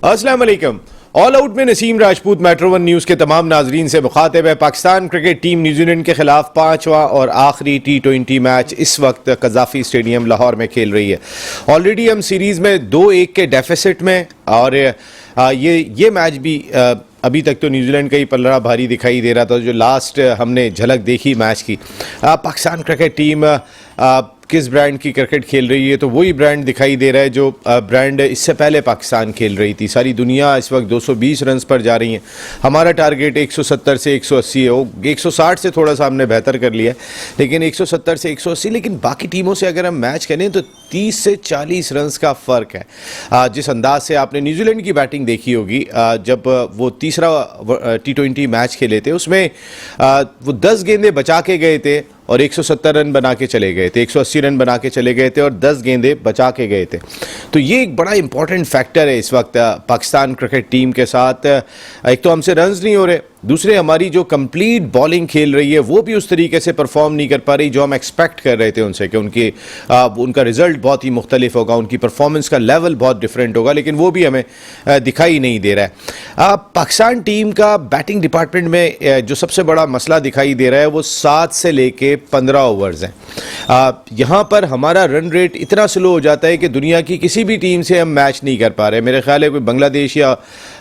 अस्सलाम वालेकुम। All out में Naseem Rajput metro one news के तमाम नाजरीन से मुखातिब है। पाकिस्तान क्रिकेट टीम न्यूजीलैंड के खिलाफ 5वां और आखिरी T20 मैच इस वक्त कज़ाफ़ी स्टेडियम लाहौर में खेल रही है। ऑलरेडी हम सीरीज़ में 2-1 के डेफिसिट में, और ये मैच भी अभी तक तो न्यूजीलैंड का ही पलड़ा भारी दिखाई दे रहा था। जो लास्ट हमने झलक देखी मैच की, पाकिस्तान क्रिकेट टीम किस ब्रांड की क्रिकेट खेल रही है, तो वही ब्रांड दिखाई दे रहा है जो ब्रांड इससे पहले पाकिस्तान खेल रही थी। सारी दुनिया इस वक्त 220 रन पर जा रही है। हमारा टारगेट 170 से 180 है। 160 से थोड़ा सा हमने बेहतर कर लिया है, लेकिन 170 से 180। लेकिन बाकी टीमों से अगर हम मैच करें तो 30 से 40 रन का फ़र्क है। जिस अंदाज से आपने न्यूजीलैंड की बैटिंग देखी होगी जब वो तीसरा T20 मैच खेले थे, उसमें वो 10 गेंदें बचा के गए थे और 170 रन बना के चले गए थे, 180 रन बना के चले गए थे और 10 गेंदें बचा के गए थे। तो ये एक बड़ा इंपॉर्टेंट फैक्टर है इस वक्त पाकिस्तान क्रिकेट टीम के साथ। एक तो हमसे रन्स नहीं हो रहे, दूसरे हमारी जो कंप्लीट बॉलिंग खेल रही है वो भी उस तरीके से परफॉर्म नहीं कर पा रही जो हम एक्सपेक्ट कर रहे थे उनसे, कि उनका रिजल्ट बहुत ही मुख्तलिफ होगा, उनकी परफॉर्मेंस का लेवल बहुत डिफरेंट होगा, लेकिन वो भी हमें दिखाई नहीं दे रहा है। पाकिस्तान टीम का बैटिंग डिपार्टमेंट में जो सबसे बड़ा मसला दिखाई दे रहा है वो 7 से लेके 15 ओवर्स हैं। यहाँ पर हमारा रन रेट इतना स्लो हो जाता है कि दुनिया की किसी भी टीम से हम मैच नहीं कर पा रहे। मेरे ख्याल है कोई बांग्लादेश या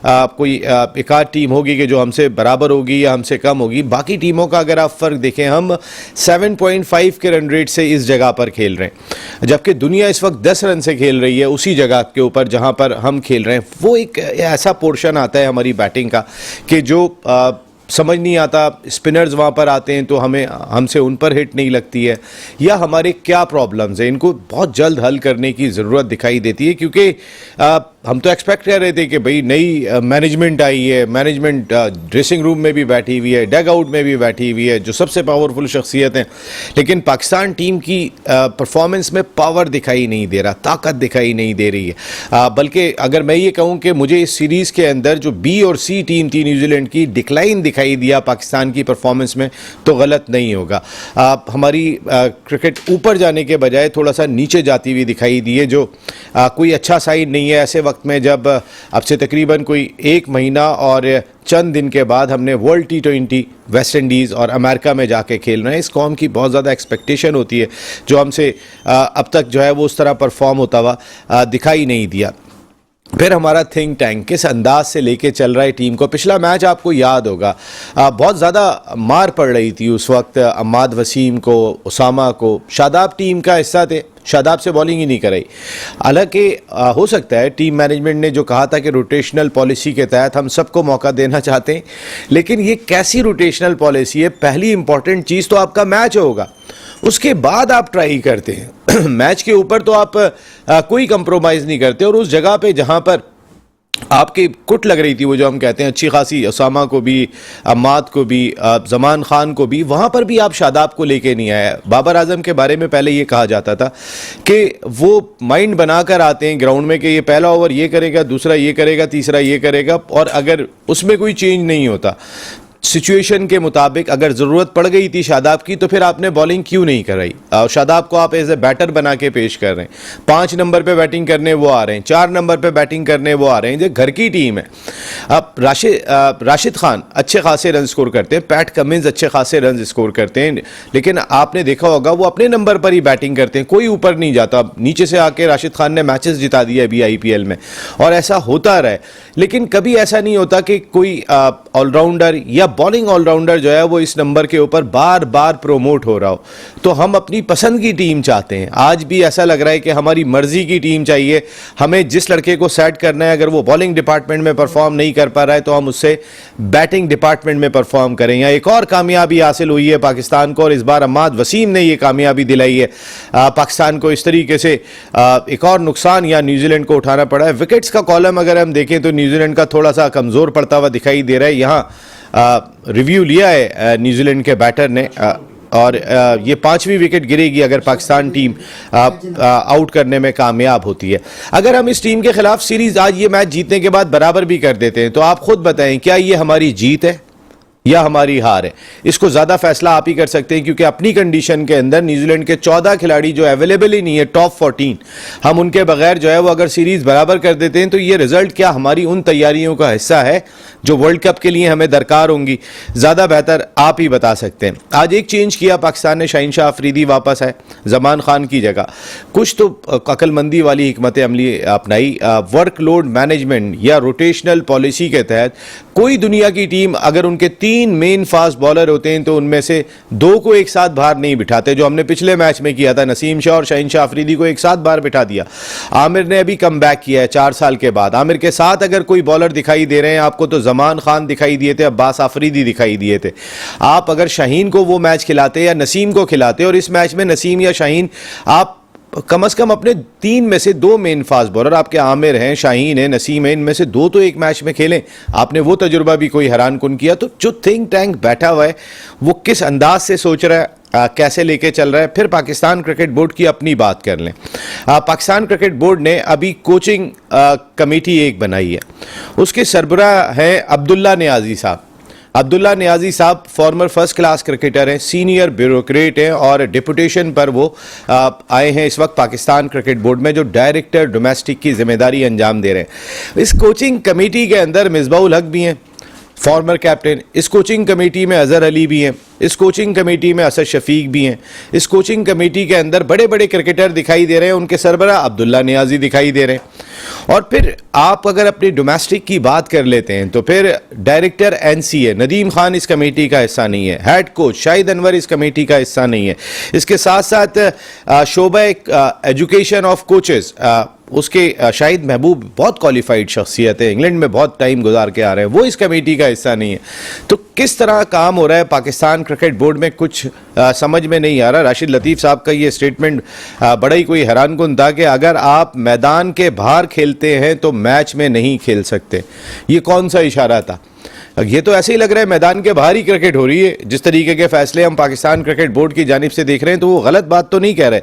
कोई एक आध टीम होगी कि जो हमसे बराबर होगी या हमसे कम होगी। बाकी टीमों का अगर आप फ़र्क देखें, हम 7.5 के रन रेट से इस जगह पर खेल रहे हैं, जबकि दुनिया इस वक्त 10 रन से खेल रही है उसी जगह के ऊपर जहाँ पर हम खेल रहे हैं। वो एक ऐसा पोर्शन आता है हमारी बैटिंग का कि जो समझ नहीं आता। स्पिनर्स वहाँ पर आते हैं तो हमसे उन पर हिट नहीं लगती है, या हमारे क्या प्रॉब्लम्स हैं, इनको बहुत जल्द हल करने की ज़रूरत दिखाई देती है। क्योंकि हम तो एक्सपेक्ट कर रहे थे कि भाई नई मैनेजमेंट आई है, मैनेजमेंट ड्रेसिंग रूम में भी बैठी हुई है, डग आउट में भी बैठी हुई है, जो सबसे पावरफुल शख्सियत हैं, लेकिन पाकिस्तान टीम की परफॉर्मेंस में पावर दिखाई नहीं दे रहा, ताकत दिखाई नहीं दे रही है। बल्कि अगर मैं ये कहूँ कि मुझे इस सीरीज़ के अंदर जो B और C टीम थी न्यूजीलैंड की, डिक्लाइन दिखाई दिया पाकिस्तान की परफॉर्मेंस में, तो गलत नहीं होगा। हमारी क्रिकेट ऊपर जाने के बजाय थोड़ा सा नीचे जाती हुई दिखाई दी है, जो कोई अच्छा साइन नहीं है ऐसे वक्त में जब अब से तकरीबन कोई 1 महीना और चंद दिन के बाद हमने वर्ल्ड T20 वेस्ट इंडीज़ और अमेरिका में जाके खेल रहे हैं। इस कौम की बहुत ज़्यादा एक्सपेक्टेशन होती है, जो हमसे अब तक जो है वो उस तरह परफॉर्म होता हुआ दिखाई नहीं दिया। फिर हमारा थिंक टैंक किस अंदाज से लेके चल रहा है टीम को। पिछला मैच आपको याद होगा, बहुत ज़्यादा मार पड़ रही थी उस वक्त अम्माद वसीम को, उसामा को। शादाब टीम का हिस्सा थे, शादाब से बॉलिंग ही नहीं कराई। हालांकि हो सकता है टीम मैनेजमेंट ने जो कहा था कि रोटेशनल पॉलिसी के तहत हम सबको मौका देना चाहते हैं, लेकिन ये कैसी रोटेशनल पॉलिसी है? पहली इंपॉर्टेंट चीज़ तो आपका मैच होगा, उसके बाद आप ट्राई करते हैं। मैच के ऊपर तो आप कोई कंप्रोमाइज़ नहीं करते, और उस जगह पे जहाँ पर आपकी कुट लग रही थी, वो जो हम कहते हैं अच्छी खासी, उसामा को भी, अम्माद को भी, जमान खान को भी, वहाँ पर भी आप शादाब को लेके नहीं आए। बाबर आजम के बारे में पहले ये कहा जाता था कि वो माइंड बनाकर आते हैं ग्राउंड में कि ये पहला ओवर ये करेगा, दूसरा ये करेगा, तीसरा ये करेगा, और अगर उसमें कोई चेंज नहीं होता सिचुएशन के मुताबिक, अगर ज़रूरत पड़ गई थी शादाब की, तो फिर आपने बॉलिंग क्यों नहीं कराई? शादाब को आप एज ए बैटर बना के पेश कर रहे हैं। 5 नंबर पे बैटिंग करने वो आ रहे हैं, 4 नंबर पे बैटिंग करने वो आ रहे हैं। जो घर की टीम है, अब राशिद खान अच्छे खासे रन स्कोर करते हैं, पैट कमिंस अच्छे खासे रन स्कोर करते हैं, लेकिन आपने देखा होगा वो अपने नंबर पर ही बैटिंग करते हैं, कोई ऊपर नहीं जाता। नीचे से आके राशिद खान ने मैचेस जिता दिए अभी IPL में, और ऐसा होता रहा। लेकिन कभी ऐसा नहीं होता कि कोई ऑलराउंडर या बॉलिंग ऑलराउंडर जो है वो इस नंबर के ऊपर बार बार प्रोमोट हो रहा हो। तो हम अपनी पसंद की टीम चाहते हैं। आज भी ऐसा लग रहा है कि हमारी मर्जी की टीम चाहिए, हमें जिस लड़के को सेट करना है, अगर वो बॉलिंग डिपार्टमेंट में परफॉर्म नहीं कर पा रहा है तो हम उससे बैटिंग डिपार्टमेंट में परफॉर्म करें। यहाँ एक और कामयाबी हासिल हुई है पाकिस्तान को, और इस बार अम्माद वसीम ने ये कामयाबी दिलाई है पाकिस्तान को। इस तरीके से एक और नुकसान यहाँ न्यूजीलैंड को उठाना पड़ा है। विकेट्स का कॉलम अगर हम देखें तो न्यूजीलैंड का थोड़ा सा कमज़ोर पड़ता हुआ दिखाई दे रहा है। यहाँ रिव्यू लिया है न्यूजीलैंड के बैटर ने, और ये 5वीं विकेट गिरेगी अगर पाकिस्तान टीम आउट करने में कामयाब होती है। अगर हम इस टीम के खिलाफ सीरीज आज ये मैच जीतने के बाद बराबर भी कर देते हैं, तो आप खुद बताएं क्या ये हमारी जीत है? या हमारी हार है। इसको ज़्यादा फैसला आप ही कर सकते हैं, क्योंकि अपनी कंडीशन के अंदर न्यूजीलैंड के 14 खिलाड़ी जो अवेलेबल ही नहीं है, टॉप 14, हम उनके बगैर जो है वो अगर सीरीज़ बराबर कर देते हैं तो ये रिजल्ट क्या हमारी उन तैयारियों का हिस्सा है जो वर्ल्ड कप के लिए हमें दरकार होंगी, ज़्यादा बेहतर आप ही बता सकते हैं। आज एक चेंज किया पाकिस्तान ने, शाहीन शाह अफरीदी वापस आए जमान खान की जगह। कुछ तो अक्लमंदी वाली हिकमत अमली अपनाई, वर्कलोड मैनेजमेंट या रोटेशनल पॉलिसी के तहत कोई दुनिया की टीम अगर उनके 3 मेन फास्ट बॉलर होते हैं तो उनमें से 2 को एक साथ बाहर नहीं बिठाते, जो हमने पिछले मैच में किया था। नसीम शाह और शाहीन शाह अफरीदी को एक साथ बाहर बिठा दिया। आमिर ने अभी कम बैक किया है 4 साल के बाद। आमिर के साथ अगर कोई बॉलर दिखाई दे रहे हैं आपको तो जमान खान दिखाई दिए थे, अब्बास आफरीदी दिखाई दिए थे। आप अगर शाहीन को वो मैच खिलाते या नसीम को खिलाते, और इस मैच में नसीम या शाहीन आप कम से कम अपने 3 में से 2 मेन फास्ट बॉलर, आपके आमिर हैं, शाहीन है, नसीम है, इनमें से 2 तो एक मैच में खेलें। आपने वो तजुर्बा भी कोई हैरान कुन किया। तो जो थिंक टैंक बैठा हुआ है वो किस अंदाज से सोच रहा है, कैसे लेके चल रहा है। फिर पाकिस्तान क्रिकेट बोर्ड की अपनी बात कर लें। पाकिस्तान क्रिकेट बोर्ड ने अभी कोचिंग कमेटी एक बनाई है, उसके सरबराह हैं अब्दुल्ला नियाजी साहब। अब्दुल्ला नियाजी साहब फॉर्मर फर्स्ट क्लास क्रिकेटर हैं, सीनियर ब्यूरोक्रेट हैं और डिपुटेशन पर वो आए हैं इस वक्त पाकिस्तान क्रिकेट बोर्ड में, जो डायरेक्टर डोमेस्टिक की जिम्मेदारी अंजाम दे रहे हैं। इस कोचिंग कमेटी के अंदर मिसबाउल हक भी हैं, फॉर्मर कैप्टन। इस कोचिंग कमेटी में अजहर अली भी हैं, इस कोचिंग कमेटी में असद शफीक भी हैं। इस कोचिंग कमेटी के अंदर बड़े बड़े क्रिकेटर दिखाई दे रहे हैं, उनके सरबराह अब्दुल्ला नियाजी दिखाई दे रहे हैं। और फिर आप अगर अपनी डोमेस्टिक की बात कर लेते हैं तो फिर डायरेक्टर एनसीए नदीम खान इस कमेटी का हिस्सा नहीं है, हेड कोच शाहिद अनवर इस कमेटी का हिस्सा नहीं है। इसके साथ साथ शोबा एजुकेशन ऑफ कोचेस, उसके शाहिद महबूब बहुत क्वालिफाइड शख्सियत है, इंग्लैंड में बहुत टाइम गुजार के आ रहे हैं, वो इस कमेटी का हिस्सा नहीं है। तो किस तरह काम हो रहा है पाकिस्तान क्रिकेट बोर्ड में, कुछ समझ में नहीं आ रहा। राशिद लतीफ़ साहब का ये स्टेटमेंट बड़ा ही कोई हैरान कुन था कि अगर आप मैदान के बाहर खेलते हैं तो मैच में नहीं खेल सकते। ये कौन सा इशारा था? ये तो ऐसे ही लग रहा है मैदान के बाहर ही क्रिकेट हो रही है। जिस तरीके के फैसले हम पाकिस्तान क्रिकेट बोर्ड की जानिब से देख रहे हैं तो वो गलत बात तो नहीं कह रहे।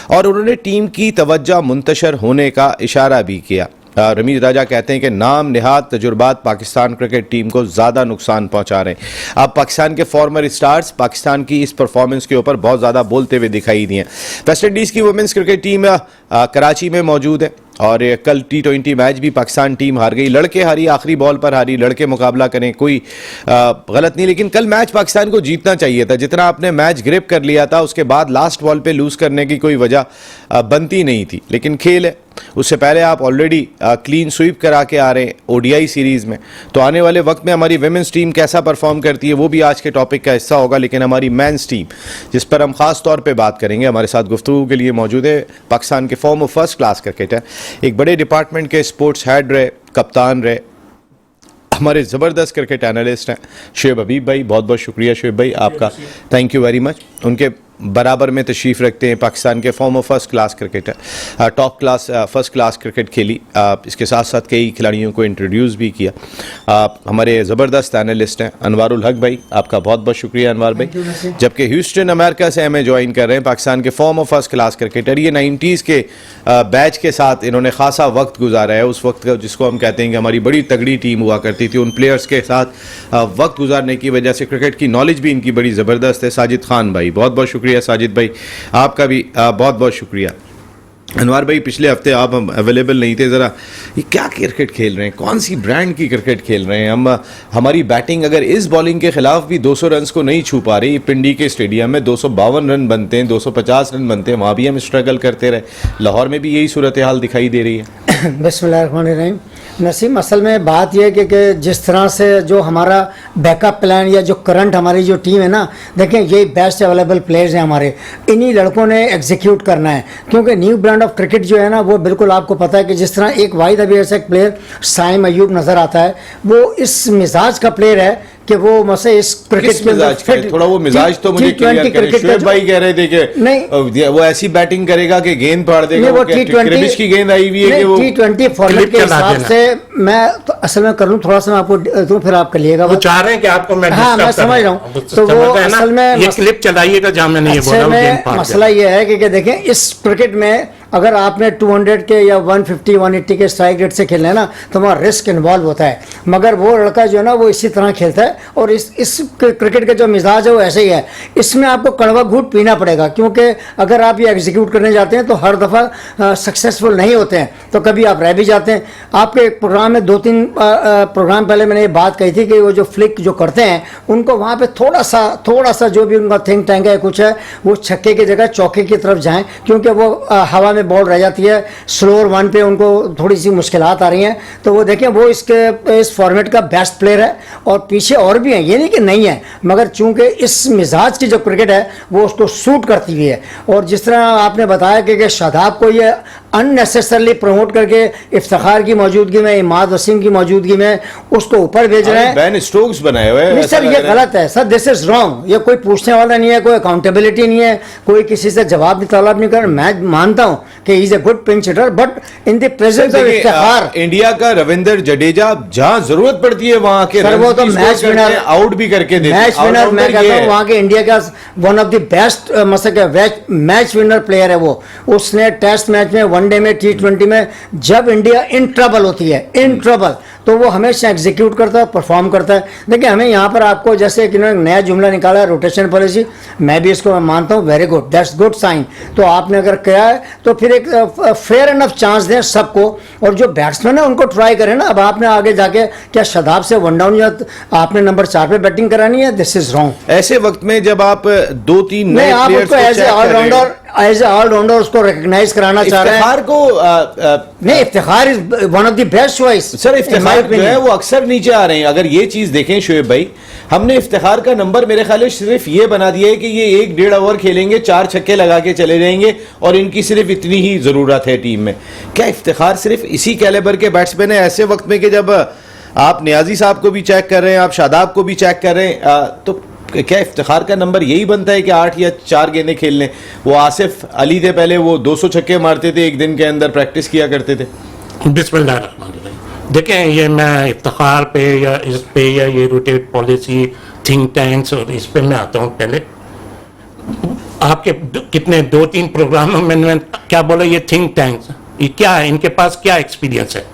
और उन्होंने टीम की तवज्जो मुंतशर होने का इशारा भी किया। रमीज राजा कहते हैं कि नाम निहाद तजुर्बात पाकिस्तान क्रिकेट टीम को ज़्यादा नुकसान पहुंचा रहे हैं। अब पाकिस्तान के फॉर्मर स्टार्स पाकिस्तान की इस परफॉर्मेंस के ऊपर बहुत ज़्यादा बोलते हुए दिखाई दिए। वेस्ट इंडीज़ की वुमेंस क्रिकेट टीम कराची में मौजूद है और कल T20 मैच भी पाकिस्तान टीम हार गई। लड़के हारी, आखिरी बॉल पर हारी। लड़के मुकाबला करें, कोई गलत नहीं, लेकिन कल मैच पाकिस्तान को जीतना चाहिए था। जितना आपने मैच ग्रिप कर लिया था उसके बाद लास्ट बॉल पे लूज़ करने की कोई वजह बनती नहीं थी, लेकिन खेल है। उससे पहले आप ऑलरेडी क्लीन स्वीप करा के आ रहे हैं ODI सीरीज़ में, तो आने वाले वक्त में हमारी विमेंस टीम कैसा परफॉर्म करती है वो भी आज के टॉपिक का हिस्सा होगा। लेकिन हमारी मेंस टीम, जिस पर हम ख़ास तौर पे बात करेंगे, हमारे साथ गुफ्तगू के लिए मौजूद है पाकिस्तान के फॉर्मर फर्स्ट क्लास क्रिकेटर, एक बड़े डिपार्टमेंट के स्पोर्ट्स हेड रहे, कप्तान रहे, हमारे ज़बरदस्त क्रिकेट एनालिस्ट हैं शुएब हबीब भाई। बहुत बहुत शुक्रिया शुएब भाई आपका, थैंक यू वेरी मच। उनके बराबर में तशरीफ़ रखते हैं पाकिस्तान के farmer first class cricketer, top class first class cricket खेली, इसके साथ साथ कई खिलाड़ियों को इंट्रोड्यूस भी किया। हमारे ज़बरदस्त एनालिस्ट हैं अनवारुल हक भाई, आपका बहुत बहुत शुक्रिया अनवार भाई। जबकि ह्यूस्टन अमेरिका से हमें ज्वाइन कर रहे हैं पाकिस्तान के फॉर्मर फर्स्ट क्लास क्रिकेटर। ये 90s के बैच के साथ इन्होंने खासा वक्त गुजारा है, उस वक्त का जिसको हम कहते हैं कि हमारी बड़ी तगड़ी टीम हुआ करती थी। उन प्लेयर्स के साथ वक्त गुजारने की वजह से क्रिकेट की नॉलेज भी इनकी बड़ी ज़बरदस्त है। साजिद खान भाई, बहुत बहुत शुक्रिया साजिद भाई, आपका भी बहुत बहुत शुक्रिया। अनवार भाई, पिछले हफ्ते आप अवेलेबल नहीं थे, ज़रा ये क्या क्रिकेट खेल रहे हैं, कौन सी ब्रांड की क्रिकेट खेल रहे हैं हम? हमारी बैटिंग अगर इस बॉलिंग के खिलाफ भी 200 रन को नहीं छू पा रही, पिंडी के स्टेडियम में 252 रन बनते हैं, 250 रन बनते हैं, वहाँ भी हम स्ट्रगल करते रहे। लाहौर में भी यही सूरत हाल दिखाई दे रही है। बिस्मिल्लाहिर्रहमानिर्रहीम। नसीम, असल में बात यह है कि जिस तरह से जो हमारा बैकअप प्लान या जो करंट हमारी जो टीम है ना, देखें यही बेस्ट अवेलेबल प्लेयर्स हैं हमारे, इन्हीं लड़कों ने एग्जीक्यूट करना है। क्योंकि न्यू ब्रांड ऑफ क्रिकेट जो है ना वो बिल्कुल आपको पता है कि जिस तरह एक वाहिद अभी ऐसा एक प्लेयर साइम अयूब नज़र आता है, वो इस मिजाज का प्लेयर है कि वो मसे इस क्रिकेट के अंदर थोड़ा वो मिजाज तो मुझे क्लियर करें। शुएब भाई कह रहे थे कि नहीं वो ऐसी बैटिंग करेगा कि गेंद फाड़ देगा, वो T20 की गेंद आई हुई है कि वो T20 फॉर्मेट के हिसाब से मैं तो असल में कर लूं थोड़ा सा, मैं आपको तो फिर आप करिएगा। वो चाह रहे हैं कि आपको मैं हाँ मैं समझ रहा हूँ, तो वो असल में ये क्लिप चलाइएगा जहाँ मैं नहीं बोला। मसला ये है कि देखें इस क्रिकेट में अगर आपने 200 के या 150 180 के स्ट्राइक रेट से खेलना है ना तो वहाँ रिस्क इन्वॉल्व होता है, मगर वो लड़का जो है ना वो इसी तरह खेलता है। और इस क्रिकेट का जो मिजाज है वो ऐसे ही है, इसमें आपको कड़वा घूंट पीना पड़ेगा, क्योंकि अगर आप ये एग्जीक्यूट करने जाते हैं तो हर दफ़ा सक्सेसफुल नहीं होते हैं, तो कभी आप रह भी जाते हैं। आपके एक प्रोग्राम में 2-3 प्रोग्राम पहले मैंने ये बात कही थी कि वो जो फ्लिक जो करते हैं उनको वहाँ पे थोड़ा सा जो भी उनका थिंक टैंक है कुछ है वो छक्के की जगह चौके की तरफ जाएं, क्योंकि वो हवा में बॉल रह जाती है, स्लोअर वन पे उनको थोड़ी सी मुश्किलात आ रही हैं। तो वो देखें वो इस फॉर्मेट का बेस्ट प्लेयर है और पीछे और भी हैं, ये नहीं कि नहीं है, मगर चूंकि इस मिजाज की जो क्रिकेट है वो उसको सूट करती हुई है। और जिस तरह आपने बताया कि शादाब को ये अननेसेसरली प्रमोट करके इफ्तिखार की मौजूदगी में, इमाद वसीम की मौजूदगी में उसको ऊपर भेज रहे हैं, बेन स्टोक्स बनाए हुए हैं। नहीं सर ये गलत है सर, दिस इज रॉन्ग। ये कोई पूछने वाला नहीं है, कोई अकाउंटेबिलिटी नहीं है, कोई किसी से जवाब भी तलब नहीं कर। मैं मानता हूं कि he is a good pinch hitter, but in the presence of Iftikhar India का रविंद्र जडेजा जहां जरूरत पड़ती है वहां के सर वो तो मैच विनर आउट भी करके देते हैं। मैच विनर मैं कहता हूं वहां के इंडिया का one of the best match winner player है वो। उसने टेस्ट मैच में, वनडे में, T20 में जब इंडिया इन ट्रबल होती है, इन ट्रबल, तो वो हमेशा एग्जीक्यूट करता है, परफॉर्म करता है। देखिए हमें यहाँ पर आपको जैसे कि इन्होंने नया जुमला निकाला है रोटेशन पॉलिसी, मैं भी इसको मानता हूँ very good, that's good sign. तो आपने अगर किया है तो फिर एक फेयर एनफ चांस दें सबको, और जो बैट्समैन है उनको ट्राई करें ना। अब आपने आगे जाके क्या शादाब से वन डाउन या आपने नंबर 4 पे बैटिंग करानी है, दिस इज रॉन्ग। ऐसे वक्त में जब आप 2-3 नहीं आप उसको एज ए ऑलराउंडर उसको रिकॉग्नाइज कराना चाह रहे हैं इफ्तिखार को नहीं, Iftikhar is one of the best choice. Sir Iftikhar जो है वो अक्सर नीचे आ रहे हैं। अगर ये चीज देखें शोएब भाई, हमने इफ्तिखार का नंबर मेरे ख्याल में सिर्फ ये बना दिया है कि ये 1-1.5 ओवर खेलेंगे, 4 छक्के लगा के चले जाएंगे और इनकी सिर्फ इतनी ही जरूरत है टीम में। क्या इफ्तिखार सिर्फ इसी कैलिबर के बैट्समैन है ऐसे वक्त में कि जब आप नियाजी साहब को भी चेक कर रहे हैं, आप शादाब को भी चेक कर रहे हैं, तो क्या इफ्तिखार का नंबर यही बनता है कि 8 या 4 गेंदें खेल लें? वो आसिफ अली थे पहले, वो 200 छक्के मारते थे एक दिन के अंदर, प्रैक्टिस किया करते थे। बिस्मिल्लाह। देखें ये मैं इफ्तिखार पे या इस पे या ये रोटेट पॉलिसी, थिंक टैंक्स और इस पे मैं आता हूँ। पहले आपके कितने 2-3 प्रोग्रामों में मैंने क्या बोला, ये थिंक टैंक्स ये क्या है, इनके पास क्या एक्सपीरियंस है?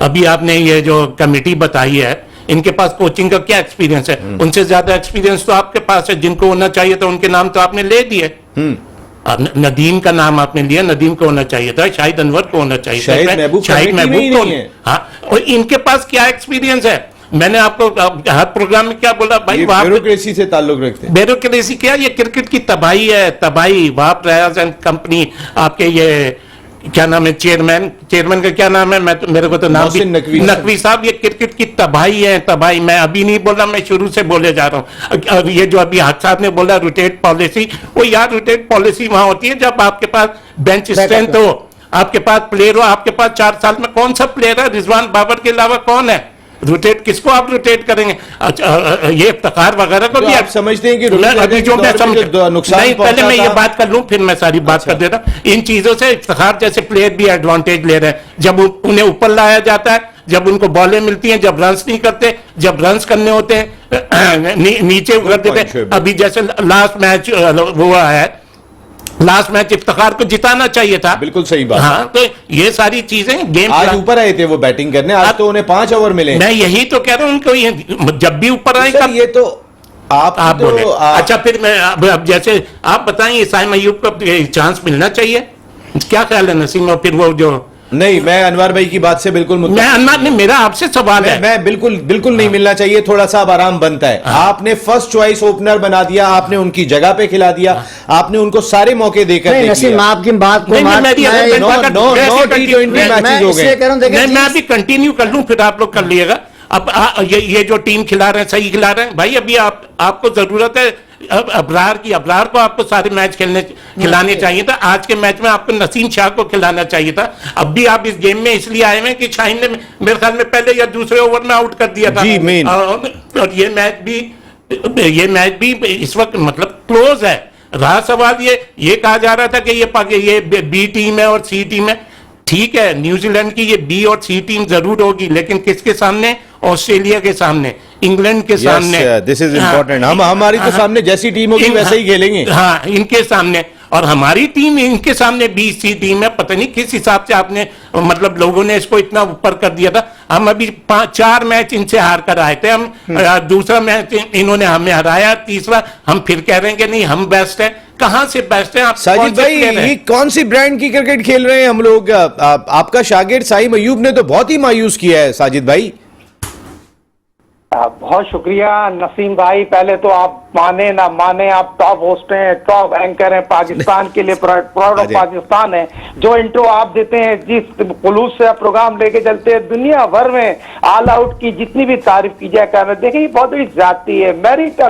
अभी आपने ये जो कमेटी बताई है, इनके पास कोचिंग का क्या एक्सपीरियंस है? उनसे ज्यादा एक्सपीरियंस तो आपके पास है। जिनको होना चाहिए था उनके नाम तो आपने ले दिए। नदीम का नाम आपने लिया, नदीम को होना चाहिए था, शाहिद अनवर को होना चाहिए था, शाहिद महबूब को। हाँ, और इनके पास क्या एक्सपीरियंस है? मैंने आपको हर प्रोग्राम में क्या बोला भाई, ब्यूरोक्रेसी से ताल्लुक रखते हैं। ब्यूरोक्रेसी क्या, ये क्रिकेट की तबाही है, तबाही। वहाब रियाज एंड कंपनी, आपके ये क्या नाम है चेयरमैन का क्या नाम है, मैं तो मेरे को तो नाम भी नकवी साहब, ये क्रिकेट की तबाही है, तबाही। मैं अभी नहीं बोल रहा, मैं शुरू से बोले जा रहा हूँ। ये जो अभी हाथ साहब ने बोला रोटेट पॉलिसी, वो यार रोटेट पॉलिसी वहां होती है जब आपके पास बेंच स्ट्रेंथ हो, आपके पास प्लेयर हो। आपके पास 4 साल में कौन सा प्लेयर है? रिजवान बाबर के अलावा कौन है? रोटेट किसको आप रोटेट करेंगे? ये इफ्तिखार वगैरह को भी आप समझते हैं कि अभी जो मैं समझ नहीं, पहले मैं ये बात कर लूं फिर मैं सारी बात कर देता। इन चीजों से इफ्तिखार जैसे प्लेयर भी एडवांटेज ले रहे हैं। जब उन्हें ऊपर लाया जाता है, जब उनको बॉलें मिलती हैं, जब रन्स नहीं करते, जब रन्स करने होते हैं नीचे कर देते। अभी जैसे लास्ट मैच हुआ है, लास्ट मैच इफ्तिखार को जिताना चाहिए था। बिल्कुल सही बात। हाँ, तो ये सारी चीजें गेम आज ऊपर आए थे वो बैटिंग करने, आज तो उन्हें 5 ओवर मिले। मैं यही तो कह रहा हूं उनको, ये जब भी ऊपर आए ये तो आप तो बोले। अच्छा फिर मैं अब जैसे आप बताएं, साइम अयूब को चांस मिलना चाहिए, क्या ख्याल है नसीम? और फिर वो जो नहीं, मैं अनवर भाई की बात से बिल्कुल मैं अनवर नहीं, मेरा आपसे सवाल है। मैं बिल्कुल नहीं मिलना चाहिए, थोड़ा सा अब आराम बनता है। आपने फर्स्ट चॉइस ओपनर बना दिया, आपने उनकी जगह पे खिला दिया, आपने उनको सारे मौके देकर नहीं, नसीम आपकी बात को मैं अभी कंटिन्यू कर लूं फिर आप लोग कर लिएगा। अब ये जो टीम खिला रहे हैं सही खिला रहे हैं भाई। अभी आपको जरूरत है अबरार को आपको सारे मैच खिलाने चाहिए था। आज के मैच में आपको नसीम शाह को खिलाना चाहिए था। अब भी आप इस गेम में इसलिए आए हैं कि शाहीन ने मेरे ख्याल में पहले या दूसरे ओवर में आउट कर दिया था। और ये मैच भी इस वक्त मतलब क्लोज है। रहा सवाल ये कहा जा रहा था कि ये बी टीम है और सी टीम है। ठीक है, न्यूजीलैंड की ये बी और सी टीम जरूर होगी, लेकिन किसके सामने? ऑस्ट्रेलिया के सामने, इंग्लैंड के सामने। This is important. हम हमारी तो सामने जैसी टीम होगी वैसे ही खेलेंगे। हाँ, इनके सामने। और हमारी टीम इनके सामने BC टीम है, पता नहीं किस हिसाब से आपने मतलब लोगों ने इसको इतना ऊपर कर दिया था। हम अभी 4 मैच इनसे हार कर आए थे, हम दूसरा मैच इन्होंने हमें हराया, तीसरा हम फिर कह रहे हैं कि नहीं हम बेस्ट है। कहां से बेस्ट है आप? साजिद भाई, ये कौन सी ब्रांड की क्रिकेट खेल रहे हैं हम लोग? आपका शागिर्द साइम अयूब ने तो बहुत ही मायूस किया है साजिद भाई। बहुत शुक्रिया नसीम भाई। पहले तो आप माने ना माने, आप टॉप होस्ट हैं, टॉप एंकर हैं, पाकिस्तान के लिए प्राउड ऑफ पाकिस्तान है। जो इंट्रो आप देते हैं, जिस खुलूस से आप प्रोग्राम लेके चलते हैं, दुनिया भर में ऑल आउट की जितनी भी तारीफ की जाए कर देखिए, ये बहुत बड़ी ज्यादती है। मैरिट का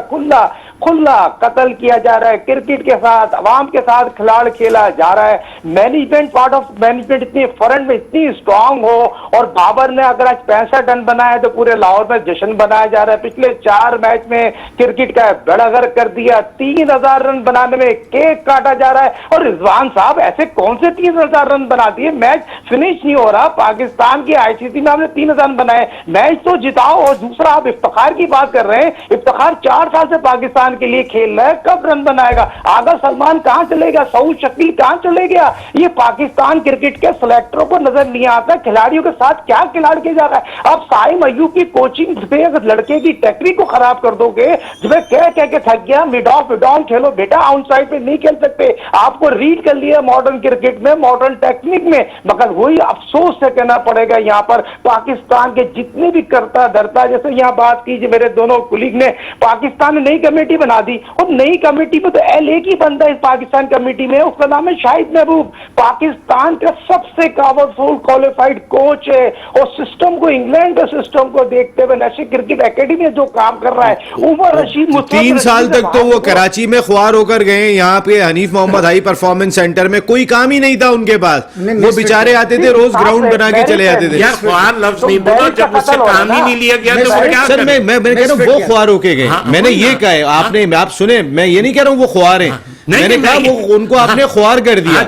खुला कत्ल किया जा रहा है। क्रिकेट के साथ अवाम के साथ खिलाड़ खेला जा रहा है। मैनेजमेंट, पार्ट ऑफ मैनेजमेंट इतनी फ्रंट में इतनी स्ट्रांग हो, और बाबर ने अगर आज 65 रन बनाया तो पूरे लाहौर में जश्न बनाया जा रहा है। पिछले 4 मैच में क्रिकेट का बेड़ागर कर दिया। 3000 रन बनाने में केक काटा जा रहा है। और रिजवान साहब, ऐसे कौन से 3000 रन बना दिए? मैच फिनिश नहीं हो रहा। पाकिस्तान की ICC में हमने 3000 रन बनाए, मैच तो जिताओ। और दूसरा, आप इफ्तिखार की बात कर रहे हैं। इफ्तिखार 4 साल से पाकिस्तान के लिए खेल रहा है, कब रन बनाएगा? आगा सलमान कहां चलेगा? सऊद शकील कहां चले गया? ये पाकिस्तान क्रिकेट के सिलेक्टरों को नजर नहीं आता खिलाड़ियों के साथ क्या खिलाड़ किया जा रहा है। अब साइम अयूब की कोचिंग से अगर लड़के की टेक्निक को खराब कर दोगे, जिसमें कह के थक गया, मिड ऑफ डाउन खेलो बेटा, आउट साइड पे नहीं खेल सकते। आपको रीड कर लिया मॉडर्न क्रिकेट में, मॉडर्न टेक्निक में। मगर वही अफसोस से कहना पड़ेगा, यहाँ पर पाकिस्तान के जितने भी करता धरता, जैसे यहाँ बात की मेरे दोनों कुलीग ने, पाकिस्तान ने नई कमेटी बना दी, और नई कमेटी में तो LA की बंदा इस पाकिस्तान कमेटी में, उसका नाम है शाहिद महबूब। पाकिस्तान का सबसे पावरफुल क्वालिफाइड कोच है, और सिस्टम को, इंग्लैंड के सिस्टम को देखते हुए नेशनल क्रिकेट एकेडमी में जो काम कर रहा है, उमर रशीद 3 साल तक तो वो कराची में ख्वार होकर गए। यहाँ पे Hanif Mohammad high performance centre में कोई काम ही नहीं था उनके पास। वो बेचारे आते थे, रोज ग्राउंड बना के चले जाते थे। यार ख्वार लफ्ज नहीं बोलो, जब उससे काम ही नहीं लिया गया तो वो क्या सर, मैं कह रहा हूँ वो ख्वार होके गए। मैंने ये कहा है, आपने, आप सुने, मैं ये नहीं कह रहा हूँ वो ख्वार हैं, मैंने कहा वो उनको आपने ख्वार कर दिया।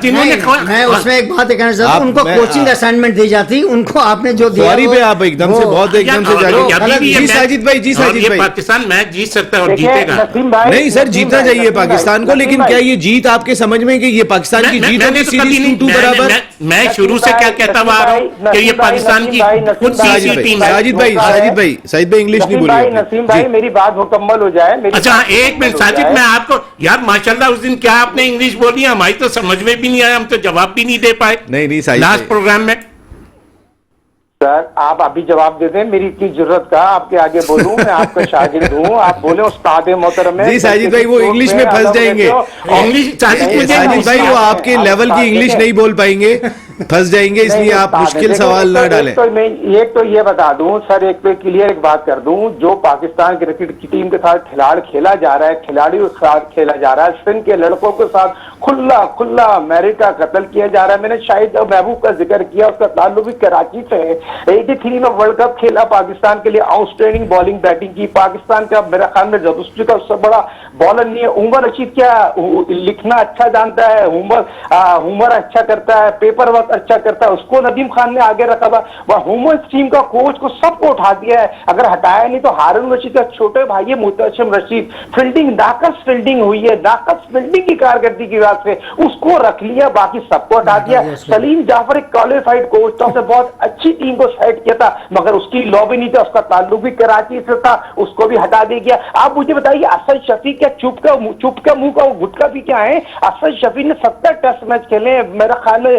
मैं उसमें एक बात कहना चाहता हूँ, उनको कोचिंग असाइनमेंट दी जाती, उनको आपने जो दिया ख्वारी पे आप एकदम से बहुत एकदम से जाके। जी साजिद भाई, जी साजिद भाई, पाकिस्तान मैच जीत सकता है और जीतेगा। नहीं सर, जीतना चाहिए पाकिस्तान को, लेकिन क्या ये जीत आपके समझ में कि ये पाकिस्तान की जीत होगी सीरीज 2 बराबर? मैं शुरू से क्या कहता हुआ आ रहा हूँ कि ये पाकिस्तान की खुद सी टीम है। साजिद भाई इंग्लिश नहीं बोलिए। नसीम भाई, मेरी बात मुकम्मल हो जाए। अच्छा, एक मिनट साजिद, मैं आपको, यार माशाल्लाह उस दिन क्या आपने इंग्लिश बोली, हमारी तो समझ में भी नहीं आया, हम तो जवाब भी नहीं दे पाए। नहीं लास्ट प्रोग्राम में। सर, आप अभी जवाब दे दें, मेरी इतनी जरूरत का आपके आगे बोलूं? मैं आपका शागिर्द हूं, आप बोले उस्ताद मोहतरम है। जी साजिद भाई, वो इंग्लिश में फंस जाएंगे। इंग्लिश साजिद भाई, वो आपके लेवल की इंग्लिश नहीं बोल पाएंगे, फंस जाएंगे, इसलिए आप मुश्किल सवाल ना डालें। एक तो ये बता दूं सर, एक तो क्लियर एक बात कर दूं, जो पाकिस्तान क्रिकेट की टीम के साथ खिलाड़ खेला जा रहा है, खिलाड़ियों के साथ खेला जा रहा है, सिंध के लड़कों के साथ खुला मैरिट का कत्ल किया जा रहा है। मैंने शाहिद महबूब का जिक्र किया, उसका ताल्लुक भी कराची से है। 83 में वर्ल्ड कप खेला पाकिस्तान के लिए, आउटस्टैंडिंग बॉलिंग बैटिंग की। पाकिस्तान का मेरा ख्याल में जदुस्ट्री का उससे बड़ा बॉलर नहीं है। उमर रशीद क्या लिखना अच्छा जानता है, उमर अच्छा करता है, पेपर वर्क अच्छा करता है, उसको नदीम खान ने आगे रखा था। वह वुमेन्स टीम का कोच को सबको उठा दिया है, अगर हटाया नहीं तो हारून रशीद का छोटे भाई है मुतशिम रशीद, फील्डिंग नाकस फील्डिंग हुई है, नाकस फील्डिंग की कारकर्दगी की वजह से उसको रख लिया, बाकी सबको हटा दिया। सलीम जाफर एक क्वालिफाइड कोच था, उसने बहुत अच्छी टीम को सेट किया था, मगर उसकी लॉबी नहीं था, उसका ताल्लुक भी कराची से था, उसको भी हटा दिया गया। आप मुझे बताइए, असद शफी क्या चुप का मुंह का गुटका भी क्या है? असद शफी ने 70 टेस्ट मैच खेले, मेरा ख्याल है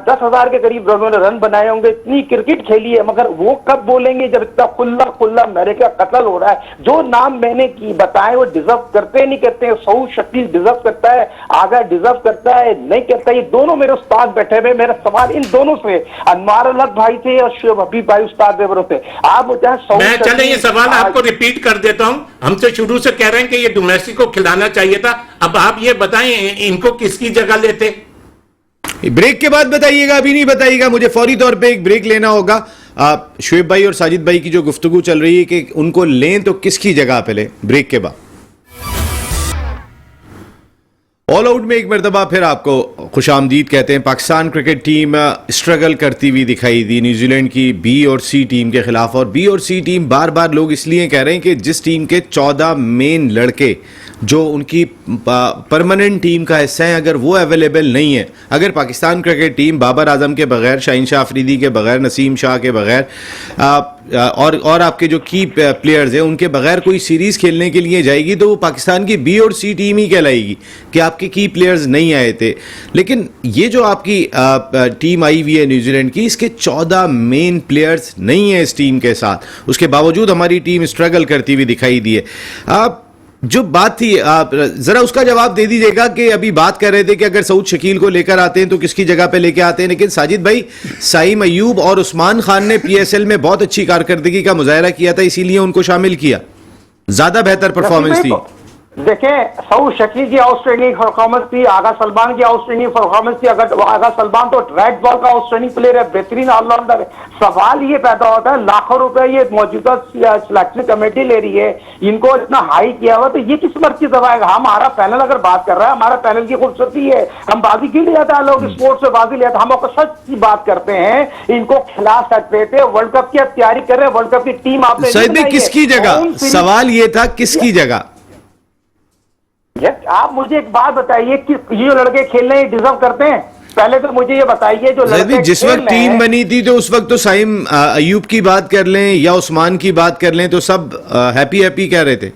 10,000 के करीब उन्होंने रन बनाए होंगे, इतनी क्रिकेट खेली है, मगर वो कब बोलेंगे जब इतना खुला मेरे का कत्ल हो रहा है? जो नाम मैंने की बताए वो डिजर्व करते नहीं करते? सऊद शकील डिजर्व करता है, आगा डिजर्व करता है, नहीं करता? ये दोनों मेरे उस्ताद बैठे हुए, मेरा सवाल इन दोनों से, अनवार अलग भाई थे और शुएब हबीब भाई उस्ताद बेवरों से। आप मैं चले ये सवाल आपको रिपीट कर देता हूं, हम तो शुरू से कह रहे हैं कि ये डोमेस्टिक को खिलाना चाहिए था। अब आप ये बताएं, इनको किसकी जगह लेते? ब्रेक के बाद बताइएगा, अभी नहीं बताइएगा, मुझे फौरी तौर पे एक ब्रेक लेना होगा। शुएब भाई और साजिद भाई की जो गुफ्तगू चल रही है कि उनको लें तो किसकी जगह पे लें, ब्रेक के बाद। ऑल आउट में एक मरतबा फिर आपको खुशामदीद कहते हैं। पाकिस्तान क्रिकेट टीम स्ट्रगल करती हुई दिखाई दी न्यूजीलैंड की बी और सी टीम के खिलाफ, और बी और सी टीम बार बार लोग इसलिए कह रहे हैं कि जिस टीम के 14 मेन लड़के जो उनकी परमानेंट टीम का हिस्सा हैं, अगर वो अवेलेबल नहीं है, अगर पाकिस्तान क्रिकेट टीम बाबर आजम के बगैर, शाहीन शाह अफरीदी के बगैर, नसीम शाह के बगैर और आपके जो की प्लेयर्स हैं उनके बगैर कोई सीरीज़ खेलने के लिए जाएगी तो वो पाकिस्तान की बी और सी टीम ही कहलाएगी कि आपके की प्लेयर्स नहीं आए थे। लेकिन ये जो आपकी टीम आई हुई है न्यूजीलैंड की, इसके 14 मेन प्लेयर्स नहीं है इस टीम के साथ, उसके बावजूद हमारी टीम स्ट्रगल करती हुई दिखाई दी है। जो बात थी, आप जरा उसका जवाब दे दीजिएगा कि अभी बात कर रहे थे कि अगर सऊद शकील को लेकर आते हैं तो किसकी जगह पे लेके आते हैं, लेकिन साजिद भाई, साइम अयूब और उस्मान खान ने पीएसएल में बहुत अच्छी कारकर्दगी का मुजाहरा किया था, इसीलिए उनको शामिल किया, ज्यादा बेहतर परफॉर्मेंस थी। देखें, सऊद शकील की आउटस्टैंडिंग परफॉर्मेंस थी, आगा सलमान की आउटस्टैंडिंग परफॉर्मेंस थी। अगर आगा सलमान तो रेड बॉल का आउटस्टैंडिंग प्लेयर है, बेहतरीन ऑलराउंडर है। सवाल ये पैदा होता है, लाखों रुपए ये मौजूदा सिलेक्शन कमेटी ले रही है, इनको इतना हाई किया हुआ, तो ये किस मर्ज की दवाएगा? हमारा पैनल अगर बात कर रहा है, हमारा पैनल की खूबसूरती है, हम बाजी क्यों ले जाते हैं, लोग स्पोर्ट्स से बाजी ले जाते हैं, हम आपको सच की बात करते हैं, इनको खिला सकते थे। वर्ल्ड कप की तैयारी कर रहे हैं, वर्ल्ड कप की टीम आपने किसकी जगह, सवाल ये था किसकी जगह? आप मुझे एक बात बताइए कि ये जो लड़के खेल रहे हैं डिजर्व करते हैं? पहले तो मुझे ये बताइए, जो लड़के जिस वक्त टीम बनी थी तो उस वक्त तो साइम अयूब की बात कर लें या उस्मान की बात कर लें तो सब हैप्पी हैप्पी कह रहे थे।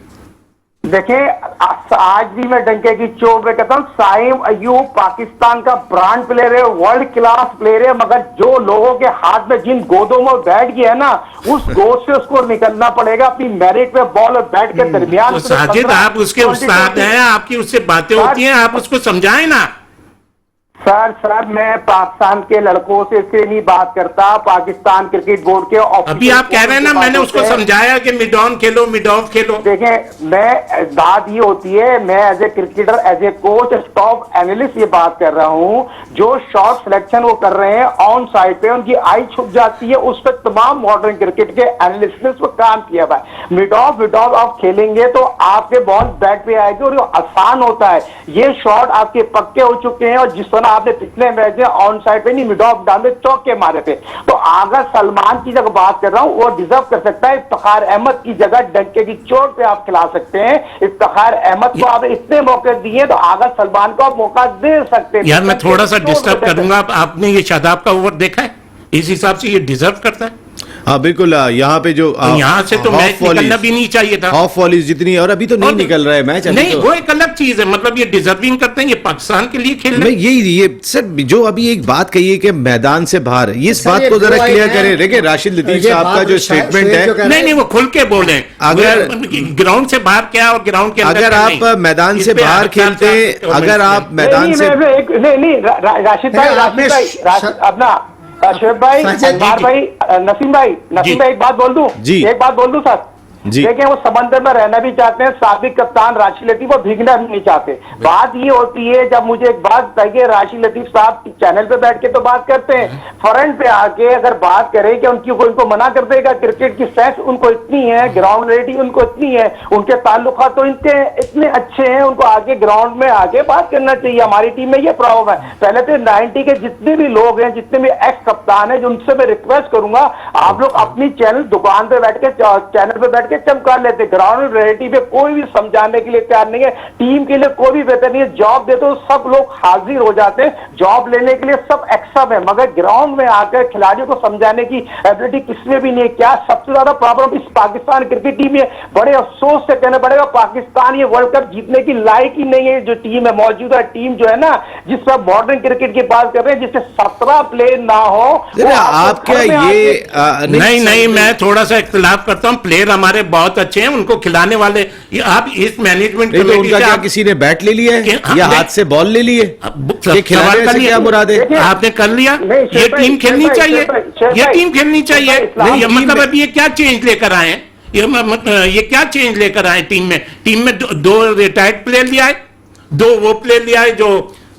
देखें, आज भी मैं डंके की चोट पे कहता हूं, साइम अयूब पाकिस्तान का ब्रांड प्लेयर है, वर्ल्ड क्लास प्लेयर है, मगर जो लोगों के हाथ में जिन गोदों में बैठ गया है ना, उस गोद से उसको निकलना पड़ेगा। अपनी मैरिट पे बॉल और बैट के दरमियान। तो साजिद, आप उसके उस्ताद हैं, आपकी उससे बातें होती हैं, आप उसको समझाएं ना। सर मैं पाकिस्तान के लड़कों से इसलिए नहीं बात करता, पाकिस्तान क्रिकेट बोर्ड के अभी आप कह रहे हैं ना, मैंने उसको समझाया कि मिड ऑन खेलो, मिड ऑफ खेलो। देखें, मैं बात ये होती है, मैं as a cricketer, as a coach, top analyst ये बात कर रहा हूं, जो शॉट सिलेक्शन वो कर रहे हैं ऑन साइड पे, उनकी आई छुप जाती है, उस पर तमाम मॉडर्न क्रिकेट के एनालिस्ट ने उस पर काम किया हुआ है। मिड ऑफ आप खेलेंगे तो आपके बॉल बैट पे आएगी और ये आसान होता है। ये शॉट आपके पक्के हो चुके हैं, और जिस तरह आपने पिछले मैच में ऑन साइड पे नहीं मिड ऑफ डाले, चौके मारे थे। तो आगा सलमान की जगह बात कर रहा हूं, वो डिजर्व कर सकता है। इफ्तिखार अहमद की जगह डंके की चोट पे आप खिला सकते हैं। इफ्तिखार अहमद को आप इतने मौके दिए तो आगा सलमान को आप मौका दे सकते हैं। यार मैं थोड़ा सा डिस्टर्ब करूंगा, आपने ये शादाब का ओवर देखा है? इस हिसाब से ये डिजर्व करता है। हाँ बिल्कुल, यहाँ पे जो यहाँ से तो मैच निकलना भी नहीं चाहिए था, ऑफ वॉलीज जितनी, और अभी तो नहीं निकल रहा है मैच। नहीं तो वो एक अलग चीज है, मतलब ये डिजर्विंग करते हैं, ये पाकिस्तान के लिए खेल रहे हैं। ये सर जो अभी एक बात कही है कि मैदान से बाहर, ये इस बात को जरा क्लियर करें। देखिए राशिद लतीफ साहब का जो स्टेटमेंट है, नहीं वो खुल के बोले, अगर ग्राउंड से बाहर क्या और ग्राउंड के अंदर, अगर आप मैदान से बाहर खेलते, अगर आप मैदान से नहीं, राशिद भाई अपना शोएब भाई, अनवर भाई, नसीम भाई एक बात बोल दूं? एक बात बोल दूं सर? देखें, वो समंदर में रहना भी चाहते हैं, साबिक कप्तान राशिद लतीफ वो भीगना भी नहीं चाहते। बात ये होती है, जब मुझे एक बात बताइए, राशिद लतीफ साहब चैनल पे बैठ के तो बात करते हैं, फ्रंट पे आके अगर बात करें कि उनको मना कर देगा, क्रिकेट की सेंस उनको इतनी है, ग्राउंड रियलिटी उनको इतनी है, उनके ताल्लुकात तो इनके इतने अच्छे हैं, उनको आगे ग्राउंड में आके बात करना चाहिए। हमारी टीम में ये प्रॉब्लम है। पहले तो 90 के जितने भी लोग हैं, जितने भी एक्स कप्तान है, उनसे मैं रिक्वेस्ट करूंगा, आप लोग अपनी चैनल दुकान पे बैठ के, चैनल पे बैठ के चमका लेते। ग्राउंड रियलिटी पे कोई भी समझाने के लिए तैयार नहीं है, टीम के लिए कोई भी बेहतर नहीं है। जॉब दे तो सब लोग हाजिर हो जाते हैं, जॉब लेने के लिए सब एक्सेप्ट है, मगर ग्राउंड में आकर खिलाड़ियों को समझाने की एबिलिटी किसमें भी नहीं है। क्या सबसे ज्यादा प्रॉब्लम इस पाकिस्तान क्रिकेट टीम में, बड़े अफसोस से कहना पड़ेगा, पाकिस्तान ये वर्ल्ड कप जीतने की लायक ही नहीं है। जो टीम है, मौजूदा टीम जो है ना, जिस पर मॉडर्न क्रिकेट की बात कर रहे हैं, जिससे 17 प्लेयर ना हो, आप क्या ये नहीं, मैं थोड़ा सा इख्तिलाफ करता हूं। प्लेयर हमारे बहुत अच्छे हैं, उनको खिलाने वाले आप इस मैनेजमेंट कमेटी से क्या किसी ने बैट ले लिया है या हाथ से बॉल ले ली है? सवाल का क्या मुराद है? आपने कर लिया, ये टीम खेलनी चाहिए, ये टीम खेलनी चाहिए। मतलब अभी ये क्या चेंज लेकर आए हैं? ये क्या चेंज लेकर आए टीम में? टीम में दो रिटायर्ड प्लेयर लिया है, दो वो प्लेयर लिया है जो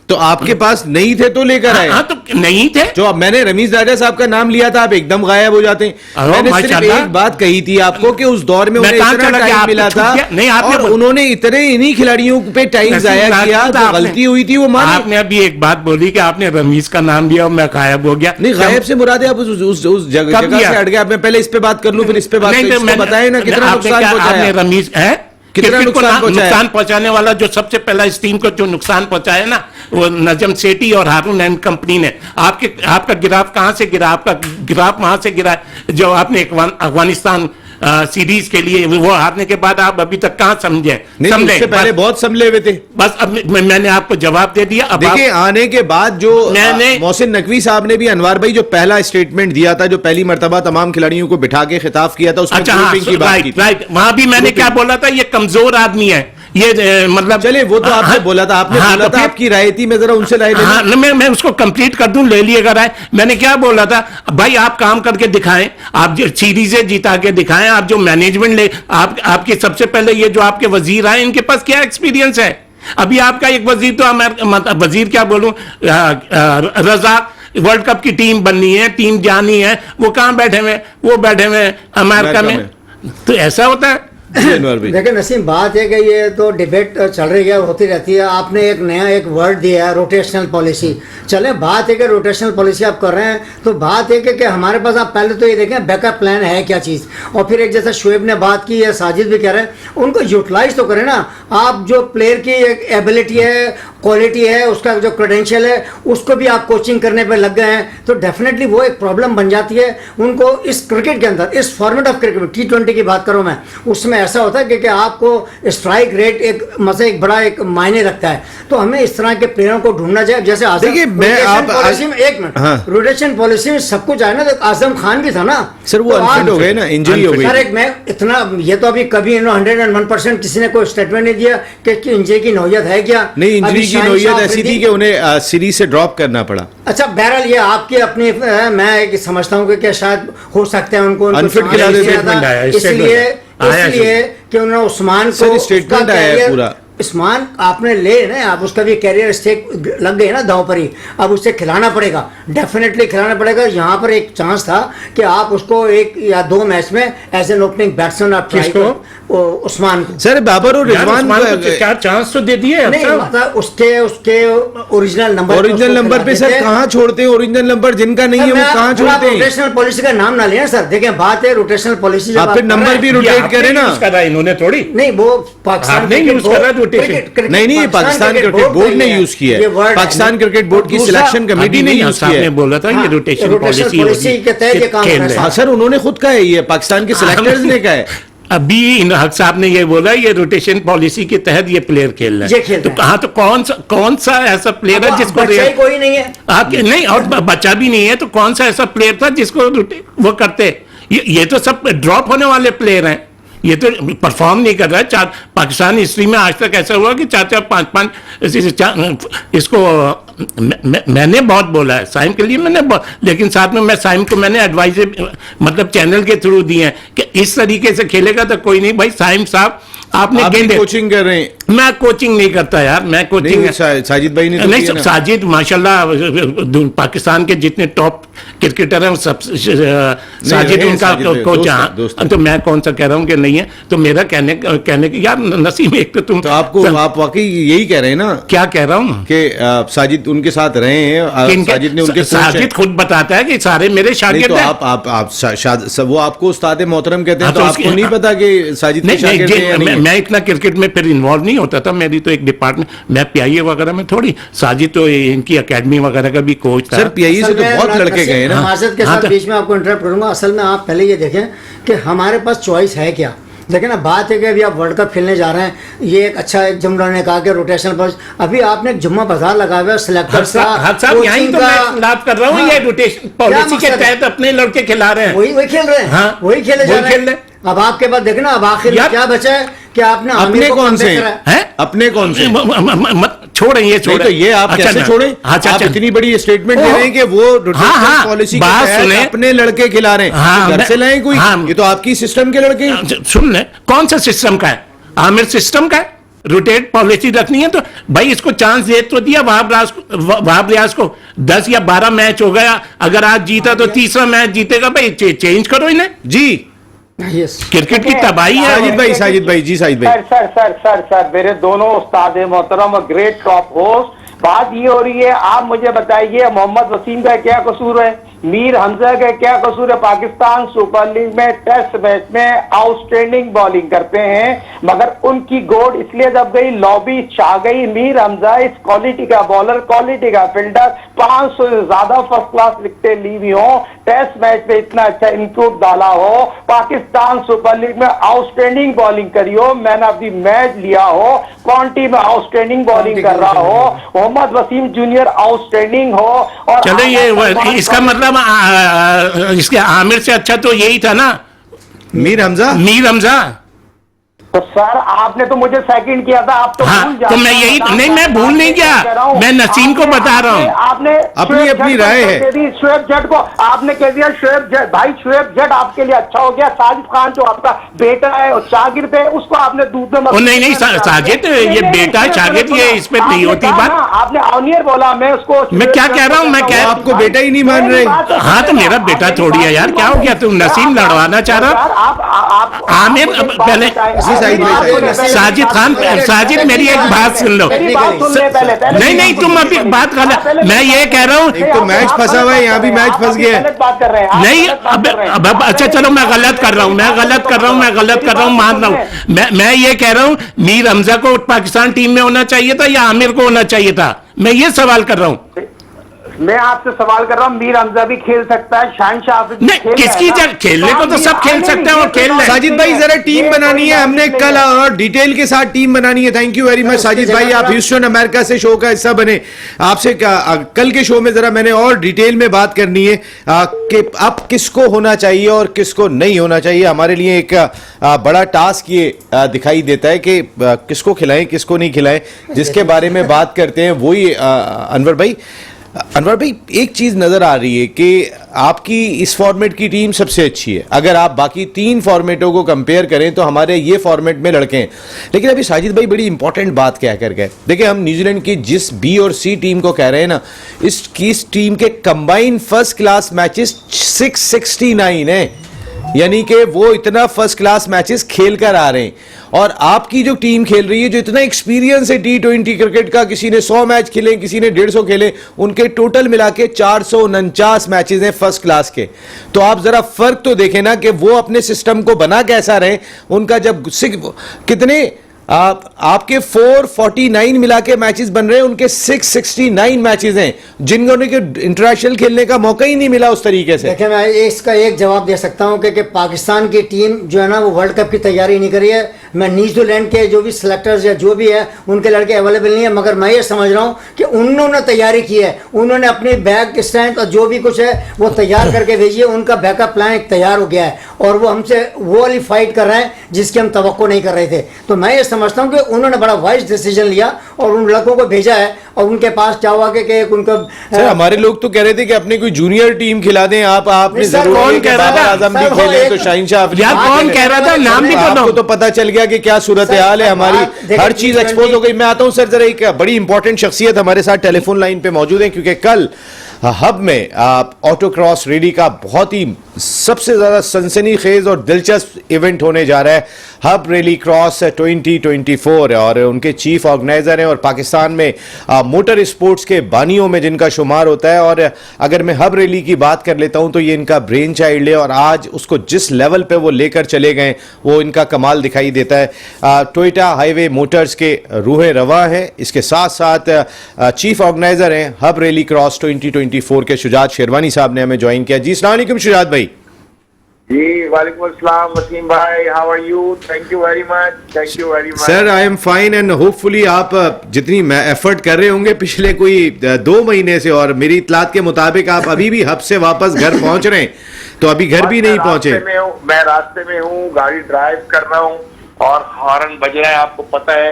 तो आपके पास नहीं थे तो लेकर आए? हाँ, तो नहीं थे। जो अब मैंने रमीज राजा साहब का नाम लिया था, आप एकदम गायब हो जाते हैं। अरे मैंने सिर्फ माशाल्लाह। एक बात कही थी आपको कि उस दौर में मैं उन्हें कहाँ इतना चला गया, टाइम आपको मिला छूट था गया? नहीं, आपने और उन्होंने इतने इन्हीं खिलाड़ियों पे टाइम जाया किया, जो गलती हुई थी वो मानी। आपने अभी एक बात बोली कि आपने रमीज का नाम लिया और मैं गायब हो गया। नहीं, गायब से मुराद है आप उस जगह कब लिया? से हट गए। आप मैं पहले इस पे बात कर लूं, फिर इस पे बात नहीं, करूं। मैंने- बताए ना कितना आपने नुकसान क्या- पहुंचाया। आपने रमीज है कितना क्रिकेट को नुकसान पहुंचाया? नुकसान पहुंचाने वाला जो सबसे पहला इस टीम को जो नुकसान पहुंचाया ना, वो नजम सेठी और हारून एंड कंपनी ने। आपका गिराफ कहां से गिरा? आपका गिराफ वहां से गिरा है जो आपने अफगानिस्तान सीरीज के लिए वो हारने के बाद आप अभी तक कहां समझे? नहीं, उससे पहले बहुत संभले हुए थे। बस अब मैंने आपको जवाब दे दिया। अब देखिए, आने के बाद जो मैंने- मोहसिन नकवी साहब ने भी, अनवार भाई, जो पहला स्टेटमेंट दिया था, जो पहली मर्तबा तमाम खिलाड़ियों को बिठा के खिताब किया था, उसमें अच्छा, हाँ, ग्रुपिंग की बात की थी। राइट, वहां भी मैंने क्या बोला था? ये कमजोर आदमी है, ये मतलब चले, वो तो आपने बोला था, आपने हाँ, बोला तो था फिर- आपकी राय थी, मैं जरा उनसे राय ले लूं। हाँ, मैं उसको कंप्लीट कर दूं, ले लिएगा राय। मैंने क्या बोला था? भाई आप काम करके दिखाएं, आप जो सीरीजें जिता के दिखाएं, आप जो मैनेजमेंट ले, आपके सबसे पहले ये जो आपके वजीर आए, इनके पास क्या एक्सपीरियंस है? अभी आपका एक वजीर तो मतलब वजीर क्या बोलूं, रजाक, वर्ल्ड कप की टीम बननी है, टीम जानी है, वो कहां बैठे हुए? वो बैठे हुए अमेरिका में। तो ऐसा होता है। जी, अनवर भाई। देखिए नसीम, बात है कि ये तो डिबेट चल रही है, होती रहती है। आपने एक नया एक वर्ड दिया है, रोटेशनल पॉलिसी। चले, बात है कि रोटेशनल पॉलिसी आप कर रहे हैं, तो बात है कि हमारे पास आप पहले तो ये देखें बैकअप प्लान है क्या चीज़। और फिर एक जैसा शुएब ने बात की है, साजिद भी कह रहे हैं, उनको यूटिलाइज तो करें ना। आप जो प्लेयर की एक एबिलिटी है, क्वालिटी है, उसका जो क्रेडेंशियल है, उसको भी आप कोचिंग करने पे लग गए हैं, तो डेफिनेटली वो एक प्रॉब्लम बन जाती है उनको इस क्रिकेट के अंदर, इस फॉर्मेट ऑफ क्रिकेट, T20 की बात करूं मैं, उसमें ऐसा होता है कि आपको स्ट्राइक रेट एक बड़ा एक मायने रखता है। तो हमें इस तरह के प्लेयरों को ढूंढना चाहिए। जैसे देखिए, मैं आप पॉलिसी में, एक मिनट, हाँ। रोटेशन पॉलिसी में सब कुछ आया ना, तो आजम खान भी था ना सर, वो तो अनफिट आप- हो गए ना, इंजरी हो सर गई। एक मैं इतना, ये तो अभी कभी 101% किसी ने कोई स्टेटमेंट नहीं दिया कि इंजरी की नौयत है क्या। नहीं, अभी इंजरी की शाहिन नौयत शाह ऐसी थी अफरीदी- कि उन्हें सीरीज से ड्रॉप करना पड़ा। अच्छा, बहरहाल ये आपकी अपनी मैं एक समझता हूँ कि क्या शायद हो सकता है उनको Unfit के लिए statement आया, इसलिए आया इसलिए कि उन्होंने उस्मान सर, को statement उसका आया है career- पूरा। उस्मान आपने ले ना, आप उसका भी कैरियर स्टेक लग गए ना दांव पर ही। अब उसे खिलाना पड़ेगा, डेफिनेटली खिलाना पड़ेगा। यहाँ पर एक चांस था कि आप उसको 1 या 2 मैच में एज एन ओपनिंग बैट्समैन आप ट्राई किसको? उस्मान को। सर, बाबर और यार, रिजवान उस्मान को क्या चांस तो दे दिए नहीं, अफसर। मतलब उसके ओरिजिनल नंबर ओरिजिनल नंबर पे सर कहाँ छोड़ते हैं? ओरिजिनल नंबर जिनका नहीं है वो कहाँ छोड़ते हैं? रोटेशनल पॉलिसी का नाम ना लेना सर। देखें, बात है रोटेशनल पॉलिसी। आप फिर नंबर भी रोटेट करें ना। यूज करा इन्होंने थोड़ी। नहीं, वो पाकिस्तान आपने क्रिकेट यूज बोर्ड- करा rotation। क्रिकेट- नहीं, पाकिस्तान क्रिकेट बोर्ड ने यूज किया ये है। word है। पाकिस्तान क्रिकेट बोर्ड की दूसरा- सिलेक्शन कमेटी ने यूज किया आपने है। बोला था ये हाँ, रोटेशन rotation पॉलिसी policy के तहत ये काम खेल करना रहे हैं। हाँ सर, उन्होंने खुद कहा है, ये पाकिस्तान के सिलेक्टर्स ने कहा है। अभी इन हक साहब ने ये बोला ये रोटेशन पॉलिसी के तहत ये प्लेयर खेल रहे ये खेल तो रहे हैं। कहा तो कौन सा ऐसा प्लेयर है जिसको बच्चा ही कोई नहीं है। नहीं, और बच्चा भी नहीं है, तो कौन सा ऐसा प्लेयर था जिसको वो करते? ये तो सब ड्रॉप होने वाले प्लेयर हैं, ये तो परफॉर्म नहीं कर रहा है। पाकिस्तान हिस्ट्री में आज तक ऐसा हुआ कि 4-4, 5-5 इसको मैंने बहुत बोला है साइम के लिए, लेकिन साथ में मैं साइम को मैंने एडवाइस मतलब चैनल के थ्रू दिए हैं कि इस तरीके से खेलेगा तो कोई नहीं। भाई साइम साहब, आपने आप भी गेंद कोचिंग कर रहे हैं? मैं कोचिंग नहीं करता यार, मैं कोचिंग नहीं, साजिद भाई ने तो नहीं, किया ना। साजिद माशाल्लाह पाकिस्तान के जितने टॉप क्रिकेटर हैं सब साजिद रहे उनका साजिद भाई, कोच दोस्त है। हैं, दोस्त हैं। तो मैं कौन सा कह रहा हूँ कि नहीं है। तो मेरा कहने की यार नसीम, एक तो तुम तो आप वाकई यही कह रहे हैं ना क्या कह रहा हूँ कि साजिद उनके साथ रहे हैं, साजिद ने उनके कोच हैं। साजिद खुद बताता है कि सारे मेरे नहीं, शागिर्द तो हैं। आप वो आपको उस्ताद मोहतरम कहते हैं, हाँ, तो तो आपको उसकी- नहीं पता कि साजिद के नहीं, शागिर्द हैं या नहीं है? मैं इतना क्रिकेट में फिर इन्वॉल्व नहीं होता था। मेरी तो एक डिपार्टमेंट, मैं PIA वगैरह में थोड़ी, साजिद तो इनकी एकेडमी वगैरह का भी कोच था। सर, PIA से तो बहुत लड़के गए हैं ना। माजरत के हाँ, साथ तो- बीच में आपको इंटरप्ट करूंगा। असल में आप पहले ये देखें कि हमारे पास चॉइस है क्या। देखिए ना, बात है कि अभी आप वर्ल्ड कप खेलने जा रहे हैं, ये एक अच्छा एक जुमला ने कहा कि रोटेशनल पर अभी आपने एक जुम्मा बाजार लगा हुआ है सिलेक्टर साहब यही तो मैं बात कर रहा हूँ, ये रोटेशन पॉलिसी के तहत अपने लड़के खिला रहे हैं। वही खेल रहे हैं। हाँ, वही खेले जा वही रहे खेल हैं। रहे हैं। अब आपके पास देखना, अब आखिर में यार, क्या बचा है कि आपने आमिर अपने को कौन से comeback करा है। हैं? अपने कौन से? छोड़ें ये नहीं, छोड़ें। तो ये आप अच्छा, कैसे ना। छोड़ें? अच्छा, आप अच्छा। इतनी बड़ी स्टेटमेंट दे रहे हैं कि वो हाँ, रोटेशनल पॉलिसी के बात तहत सुने। अपने लड़के खिला रहे हैं। हाँ, घर मैं- से लाएं कोई? हाँ। ये तो आपकी सिस्टम के लड़के हैं। सुन ले, कौन सा सिस्टम का है? आमिर सिस्टम का है, रोटेट पॉलिसी रखनी है तो भाई इसको चांस दे तो दिया वहाब रियाज को। 10 या 12 मैच हो गया, अगर आज जीता तो तीसरा मैच जीतेगा भाई, चेंज करो इन्हें जी। यस क्रिकेट की तबाही है। साजिद भाई जी, साजिद भाई सर मेरे दोनों उस्ताद मोहतरम, ग्रेट टॉप होस्ट, बात ये हो रही है, आप मुझे बताइए मोहम्मद वसीम का क्या कसूर है, मीर हमजा का क्या कसूर है? पाकिस्तान सुपर लीग में टेस्ट मैच में आउटस्टैंडिंग बॉलिंग करते हैं, मगर उनकी गोड इसलिए दब गई, लॉबी छा गई। मीर हमजा इस क्वालिटी का बॉलर, क्वालिटी का फील्डर, 500 से ज्यादा फर्स्ट क्लास विकेटें ली हुई हो, टेस्ट मैच में इतना अच्छा इनपुट डाला हो, पाकिस्तान सुपर लीग में आउटस्टैंडिंग बॉलिंग करी हो, मैन ऑफ द मैच लिया हो, क्वांटी में आउटस्टैंडिंग बॉलिंग कर रहा हो, मोहम्मद वसीम जूनियर आउटस्टैंडिंग हो। और चलो ये इसका मतलब इसके आमिर से अच्छा तो यही था ना, मीर हमजा। तो सर आपने तो मुझे सेकंड किया था, आप तो हाँ, भूल जाते तो मैं यही नहीं, मैं भूल नहीं गया, मैं नसीम को बता रहा हूँ। आपने अपनी राय है। शुएब जट को आपने कह दिया, शुएब जट भाई, शुएब जट आपके लिए अच्छा हो गया। साजिद खान जो आपका बेटा है और शागिर्द है, उसको आपने दूध में नहीं साजिद, ये बेटा शागिर्द, ये इस पे नहीं होती बात। आपने ऑनियर बोला, मैं उसको मैं क्या कह रहा हूँ, मैं कह आपको बेटा ही नहीं मान रहे। हाँ तो मेरा बेटा थोड़ी है यार, क्या हो गया? तुम नसीम लड़वाना चाह रहा? आमिर पहले साजिद खान, साजिद मेरी एक बात सुन लो। नहीं तुम अभी बात कर, मैं ये कह रहा हूँ एक तो मैच फंसा हुआ है, यहाँ भी मैच फंस गया है। नहीं अब अच्छा चलो मैं गलत कर रहा हूँ, मान रहा हूँ। मैं ये कह रहा हूँ मीर हमजा को पाकिस्तान टीम में होना चाहिए था या आमिर को होना चाहिए था? मैं ये सवाल कर रहा हूँ। मैं आपसे सवाल कर रहा हूँ, मीर हमजा भी खेल सकता है, शहनशाह आफरीदी नहीं, किसकी जगह खेलने को तो सब खेल सकते हैं और खेल रहे हैं। साजिद भाई जरा टीम बनानी है, हमने कल और डिटेल के साथ टीम बनानी है। Thank you very much Sajid भाई, आप ह्यूस्टन अमेरिका से शो का हिस्सा बने। आपसे कल के शो में जरा मैंने और डिटेल में बात करनी है कि अब किसको होना चाहिए और किसको नहीं होना चाहिए। हमारे लिए एक बड़ा टास्क ये दिखाई देता है कि किसको खिलाएं किसको नहीं खिलाएं, जिसके बारे में बात करते हैं वही अनवर भाई एक चीज नजर आ रही है कि आपकी इस फॉर्मेट की टीम सबसे अच्छी है। अगर आप बाकी 3 फॉर्मेटों को कंपेयर करें तो हमारे ये फॉर्मेट में लड़के हैं। लेकिन अभी साजिद भाई बड़ी इंपॉर्टेंट बात क्या कर गए, देखिए हम न्यूजीलैंड की जिस बी और सी टीम को कह रहे हैं ना, इस टीम के कंबाइन फर्स्ट क्लास मैचेस 669 है, यानी कि वो इतना फर्स्ट क्लास मैचेस खेल कर आ रहे हैं। और आपकी जो टीम खेल रही है, जो इतना एक्सपीरियंस है T20 क्रिकेट का, किसी ने 100 मैच खेले, किसी ने 150 खेले, उनके टोटल मिला के 449 मैचेस हैं फर्स्ट क्लास के। तो आप जरा फर्क तो देखें ना कि वो अपने सिस्टम को बना कैसा रहे। उनका जब कितने आपके 449 मिला के मैचेस बन रहे हैं, उनके 669 मैचेस हैं जिनको इंटरनेशनल खेलने का मौका ही नहीं मिला उस तरीके से। देखिए मैं इसका एक जवाब दे सकता हूं कि पाकिस्तान की टीम जो है ना वो वर्ल्ड कप की तैयारी नहीं करी है। मैं न्यूजीलैंड के जो भी सिलेक्टर्स या जो भी है उनके लड़के अवेलेबल नहीं है, मगर मैं ये समझ रहा हूं कि उन्होंने तैयारी की है, उन्होंने अपनी बैक स्ट्रेंथ और जो भी कुछ है वो तैयार करके भेजी है। उनका बैकअप प्लान एक तैयार हो गया है और वो हमसे वो वाली फाइट कर रहे हैं जिसकी हम तवक्को नहीं कर रहे थे। तो मैं ये समझता हूं कि उन्होंने बड़ा वाइज डिसीजन लिया और उन लड़कों को भेजा है। और उनके पास क्या हुआ कि उनका सर हमारे लोग तो कह रहे थे कि अपने कोई जूनियर टीम खिला दें आपने जरूर कौन कह रहा था? आजम भी खेले तो शहनशाह आफरीदी कौन कह रहा था? नाम भी आपको तो पता चल गया कि क्या सूरत हाल है हमारी, हर चीज एक्सपोज हो गई। मैं आता हूं सर, जरा एक बड़ी इंपॉर्टेंट शख्सियत हमारे साथ टेलीफोन लाइन पे मौजूद है, क्योंकि कल हब में ऑटो क्रॉस रैली का बहुत ही सबसे ज्यादा सनसनीखेज और दिलचस्प इवेंट होने जा रहा है, हब रैली क्रॉस 2024, और उनके चीफ ऑर्गेनाइजर हैं और पाकिस्तान में मोटर स्पोर्ट्स के बानियों में जिनका शुमार होता है। और अगर मैं हब रैली की बात कर लेता हूं तो ये इनका ब्रेन चाइल्ड है और आज उसको जिस लेवल पे वो लेकर चले गए वो इनका कमाल दिखाई देता है। टोयोटा हाईवे मोटर्स के रूहे रवा हैं, इसके साथ साथ चीफ ऑर्गेनाइजर हैं हब रैली क्रॉस 2024 के शुजात शेरवानी साहब ने हमें ज्वाइन किया। जी अस्सलाम वालेकुम शुजात भाई। जी वालेकुम अस्सलाम वसीम भाई, how are you? Thank you very much sir I am fine and hopefully आप जितनी एफर्ट कर रहे होंगे पिछले कोई 2 महीने से, और मेरी इत्तलात के मुताबिक आप अभी भी हब से वापस घर पहुंच रहे हैं, तो अभी घर भी नहीं पहुंचे। मैं रास्ते में हूँ, गाड़ी ड्राइव कर रहा हूँ और हॉर्न बज रहा है, आपको पता है।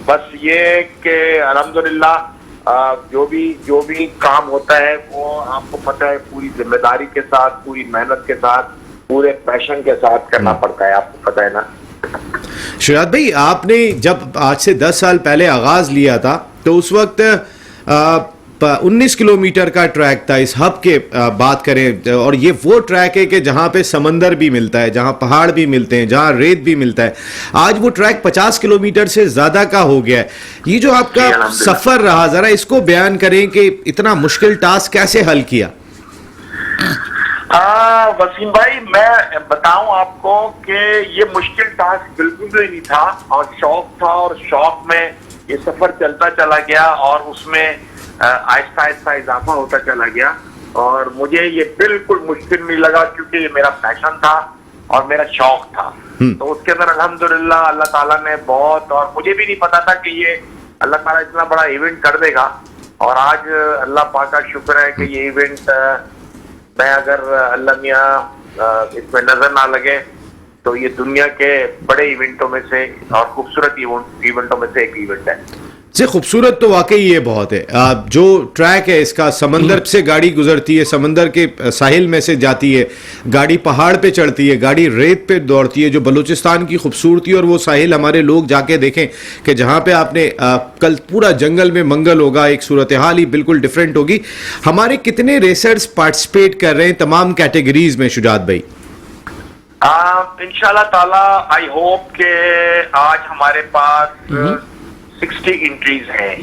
बस ये कि अल्हम्दुलिल्लाह जो भी काम होता है वो आपको पता है पूरी जिम्मेदारी के साथ, पूरी मेहनत के साथ, पूरे पैशन के साथ करना पड़ता है, आपको पता है ना। शुजात भाई, आपने जब आज से 10 साल पहले आगाज लिया था तो उस वक्त 19 किलोमीटर का ट्रैक था। इस हब के बात करें, और ये वो ट्रैक है कि जहाँ पे समंदर भी मिलता है, जहाँ पहाड़ भी मिलते हैं, जहाँ रेत भी मिलता है। आज वो ट्रैक 50 किलोमीटर से ज्यादा का हो गया है। ये जो आपका सफर रहा, जरा इसको बयान करें कि इतना मुश्किल टास्क कैसे हल किया। वसीम भाई, मैं बताऊं आपको कि ये मुश्किल टास्क बिल्कुल भी नहीं था, और शौक था, और शौक में ये सफर चलता चला गया और उसमें आहिस्ता आहिस्ता इजाफा होता चला गया। और मुझे ये बिल्कुल मुश्किल नहीं लगा, क्योंकि ये मेरा पैशन था और मेरा शौक था। तो उसके अंदर अल्हम्दुलिल्लाह अल्लाह ताला ने बहुत, और मुझे भी नहीं पता था कि ये अल्लाह ताला इतना बड़ा इवेंट कर देगा। और आज अल्लाह पाक का शुक्र है कि ये इवेंट मैं, अगर अल्लाह मियाँ इसमें नजर ना लगे, तो ये दुनिया के बड़े इवेंटों में से और खूबसूरत इवेंटों में से एक इवेंट है। से खूबसूरत तो वाकई ये बहुत है। जो ट्रैक है इसका, समंदर से गाड़ी गुजरती है, समंदर के साहिल में से जाती है, गाड़ी पहाड़ पे चढ़ती है, गाड़ी रेत पे दौड़ती है। जो बलूचिस्तान की खूबसूरती, और वो साहिल हमारे लोग जाके देखें कि जहाँ पे आपने कल पूरा जंगल में मंगल होगा, एक सूरत हाल ही बिल्कुल डिफरेंट होगी। हमारे कितने रेसर्स पार्टिसिपेट कर रहे हैं तमाम कैटेगरीज में, शुजात भाई? इंशाल्लाह ताला आई होप के आज हमारे पास 60 एंट्रीज हैं,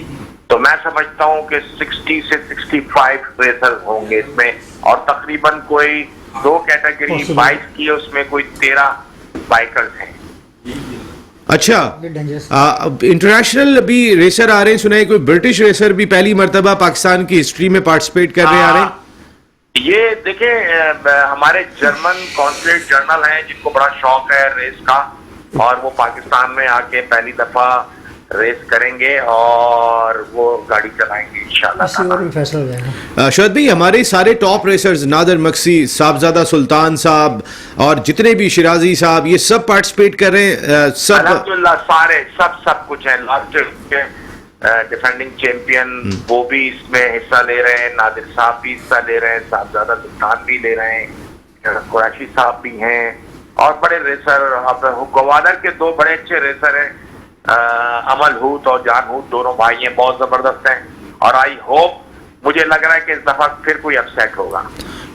तो मैं समझता हूं कि 60 से 65 रेसर होंगे इसमें, और तकरीबन कोई 2 कैटेगरी बाइक की है, उसमें कोई 13 बाइकर्स हैं। अच्छा, इंटरनेशनल भी रेसर आ रहे हैं, सुना है कोई ब्रिटिश रेसर भी पहली मर्तबा पाकिस्तान की हिस्ट्री में पार्टिसिपेट कर रहे आ रहे हैं। ये देखें, हमारे जर्मन कॉन्सुलेट जनरल हैं जिनको बड़ा शौक है रेस का, और वो पाकिस्तान में आके पहली दफा रेस करेंगे और वो गाड़ी चलाएंगे इंशाल्लाह। शहद भाई, हमारे सारे टॉप रेसर्स, नादर मक्सी, साहबजादा सुल्तान साहब और जितने भी शिराजी साहब, ये सब पार्टिसिपेट कर रहे हैं। सब अल्हम्दुलिल्लाह सारे सब कुछ है। लास्ट डिफेंडिंग चैंपियन वो भी इसमें हिस्सा ले रहे हैं, नादिर साहब भी हिस्सा ले रहे हैं, साहबजादा सुल्तान भी ले रहे हैं, कुरैशी साहब भी हैं, और बड़े रेसर। अब गवादर के 2 बड़े अच्छे रेसर हैं, अमल हूत और जान हूत, दोनों भाई हैं, बहुत जबरदस्त हैं। और आई होप, मुझे लग रहा है कि इस दफा फिर कोई अपसेट होगा।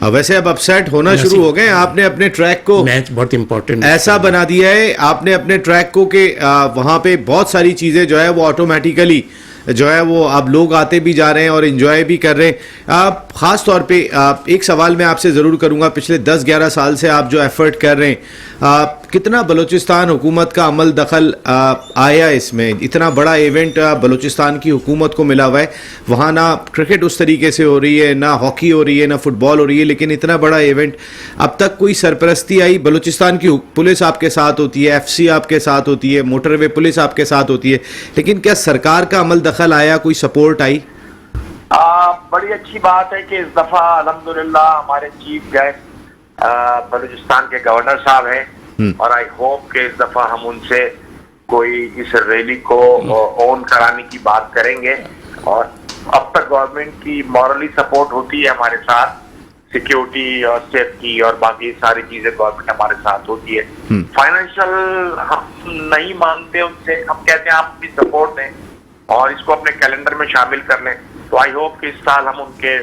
वैसे अब अपसेट होना शुरू हो गए। आपने अपने ट्रैक को, मैच बहुत इंपॉर्टेंट ऐसा बना दिया है आपने अपने ट्रैक को कि वहां पे बहुत सारी चीजें जो है वो ऑटोमेटिकली जो है वो अब लोग आते भी जा रहे हैं और एंजॉय भी कर रहे हैं। ख़ास तौर पे एक सवाल मैं आपसे ज़रूर करूंगा, पिछले 10-11 साल से आप जो एफर्ट कर रहे हैं, कितना बलूचिस्तान हुकूमत का अमल दखल आया इसमें? इतना बड़ा इवेंट बलूचिस्तान की हुकूमत को मिला हुआ है, वहाँ ना क्रिकेट उस तरीके से हो रही है, ना हॉकी हो रही है, ना फुटबॉल हो रही है, लेकिन इतना बड़ा इवेंट अब तक कोई सरपरस्ती आई? बलूचिस्तान की पुलिस आपके साथ होती है, FC आपके साथ होती है, मोटरवे पुलिस आपके साथ होती है, लेकिन क्या सरकार का अमल दखल आया, कोई सपोर्ट आई? बड़ी अच्छी बात है कि इस दफा अल्हम्दुलिल्लाह हमारे चीफ गेस्ट बलूचिस्तान के गवर्नर साहब हैं, और आई होप कि इस दफा हम उनसे कोई इस रैली को ओन कराने की बात करेंगे। और अब तक गवर्नमेंट की मॉरली सपोर्ट होती है हमारे साथ, सिक्योरिटी और सेफ्टी और बाकी सारी चीजें गवर्नमेंट हमारे साथ होती है। फाइनेंशियल हम नहीं मांगते उनसे, हम कहते हैं आप भी सपोर्ट दें और इसको अपने कैलेंडर में शामिल कर लें। तो आई होप कि इस साल हम उनके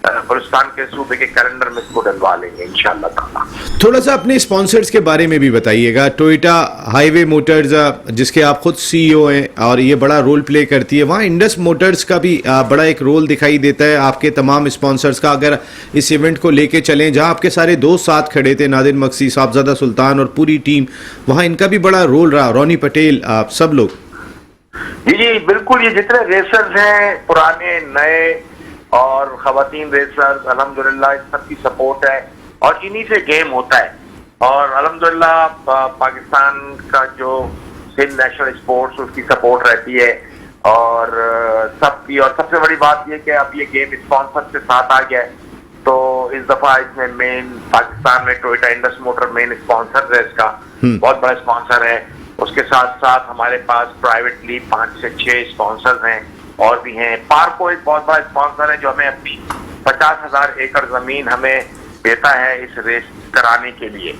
बलूचिस्तान के सूबे के कैलेंडर में इसको डलवा लेंगे इंशाल्लाह ताला। थोड़ा सा अपने स्पॉन्सर्स के बारे में भी बताइएगा। टोयोटा हाईवे मोटर्स, जिसके आप खुद CEO हैं और ये बड़ा रोल प्ले करती है, वहाँ इंडस मोटर्स का भी बड़ा एक रोल दिखाई देता है आपके तमाम स्पॉन्सर्स का। अगर इस इवेंट को लेके चलें, जहाँ आपके सारे दोस्त साथ खड़े थे, नादिर मक्सी, साहबजादा सुल्तान और पूरी टीम, वहाँ इनका भी बड़ा रोल रहा, रोनी पटेल, आप सब लोग। जी बिल्कुल, ये जितने रेसर्स हैं, पुराने नए और खवातीन रेसर्स, अल्हम्दुलिल्लाह इन सबकी सपोर्ट है और इन्हीं से गेम होता है। और अल्हम्दुलिल्लाह पाकिस्तान का जो सिंध नेशनल स्पोर्ट्स, उसकी सपोर्ट रहती है और सबकी। और सबसे बड़ी बात यह कि अब ये गेम स्पॉन्सर के साथ आ गया है, तो इस दफा इसमें मेन पाकिस्तान में Toyota Indus motor main sponsor है, इसका बहुत बड़ा स्पॉन्सर है। उसके साथ साथ हमारे पास प्राइवेटली 5 से 6 स्पॉन्सर्स हैं और भी हैं। पार्को एक बहुत बड़ा स्पॉन्सर है जो हमें अपनी 50,000 एकड़ जमीन हमें देता है इस रेस कराने के लिए।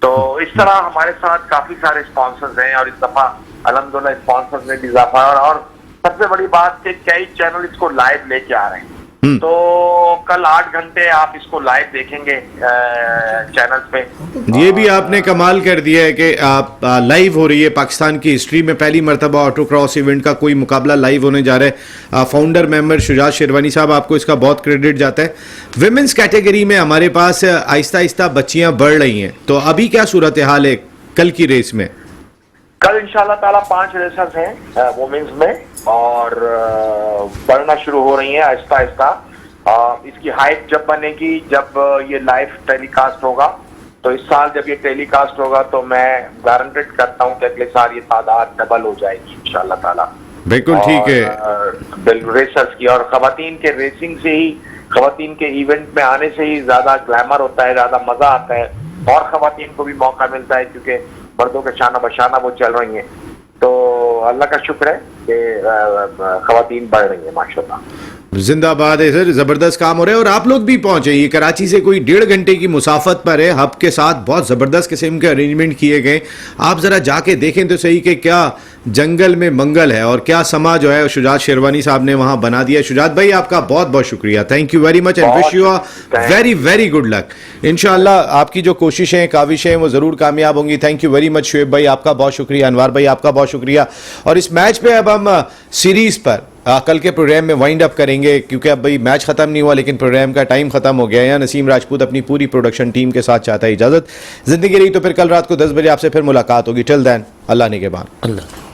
तो इस तरह हमारे साथ काफी सारे स्पॉन्सर्स हैं और इस दफा अल्हम्दुलिल्लाह स्पॉन्सर्स में भी इजाफा है और सबसे बड़ी बात कि कई चैनल इसको लाइव लेके आ रहे हैं। तो कल 8 घंटे आप इसको लाइव देखेंगे चैनल पे। ये भी आपने कमाल कर दिया है कि आप लाइव हो रही है पाकिस्तान की हिस्ट्री में पहली मर्तबा ऑटो क्रॉस इवेंट का कोई मुकाबला लाइव होने जा रहा है। फाउंडर मेंबर शुजात शेरवानी साहब, आपको इसका बहुत क्रेडिट जाता है। विमेंस कैटेगरी में हमारे पास आहिस्ता आहिस्ता बच्चियां बढ़ रही हैं, तो अभी क्या सूरत हाल है कल की रेस में? कल इंशाल्लाह ताला 5 रेसर्स हैं वुमेन्स में और बढ़ना शुरू हो रही हैं आहिस्ता आहिस्ता। इसकी हाइप जब बनेगी, जब ये लाइव टेलीकास्ट होगा, तो इस साल जब ये टेलीकास्ट होगा तो मैं गारंटेड करता हूं कि अगले साल ये तादाद डबल हो जाएगी इंशाल्लाह ताला। बिल्कुल ठीक है। रेसर्स की और खवातीन के रेसिंग से ही, खवातीन के इवेंट में आने से ही ज्यादा ग्लैमर होता है, ज्यादा मजा आता है और खवातीन को भी मौका मिलता है क्योंकि मर्दों के शाना बशाना वो चल रही हैं। तो अल्लाह का शुक्र है कि खवातीन बढ़ रही है माशाल्लाह। जिंदाबाद है सर, जबरदस्त काम हो रहा है और आप लोग भी पहुंचे। ये कराची से कोई 1.5 घंटे की मुसाफत पर है, हब के साथ बहुत जबरदस्त किस्म के अरेंजमेंट किए गए। आप जरा जाके देखें तो सही कि क्या जंगल में मंगल है और क्या समा जो है शुजात शेरवानी साहब ने वहां बना दिया। शुजात भाई आपका बहुत बहुत शुक्रिया, thank you very much and wish you a very very good luck. इंशाल्लाह आपकी जो कोशिशें काविशें वो जरूर कामयाब होंगी। Thank you very much Shoaib भाई, आपका बहुत शुक्रिया। अनवार भाई आपका बहुत शुक्रिया। और इस मैच पे अब हम सीरीज पर कल के प्रोग्राम में वाइंड अप करेंगे क्योंकि अब भाई मैच खत्म नहीं हुआ लेकिन प्रोग्राम का टाइम खत्म हो गया है। नसीम राजपूत अपनी पूरी प्रोडक्शन टीम के साथ चाहता है इजाजत। जिंदगी रही तो फिर कल रात को 10 बजे आपसे फिर मुलाकात होगी। टिल देन अल्लाह निगहबान। अल्लाह।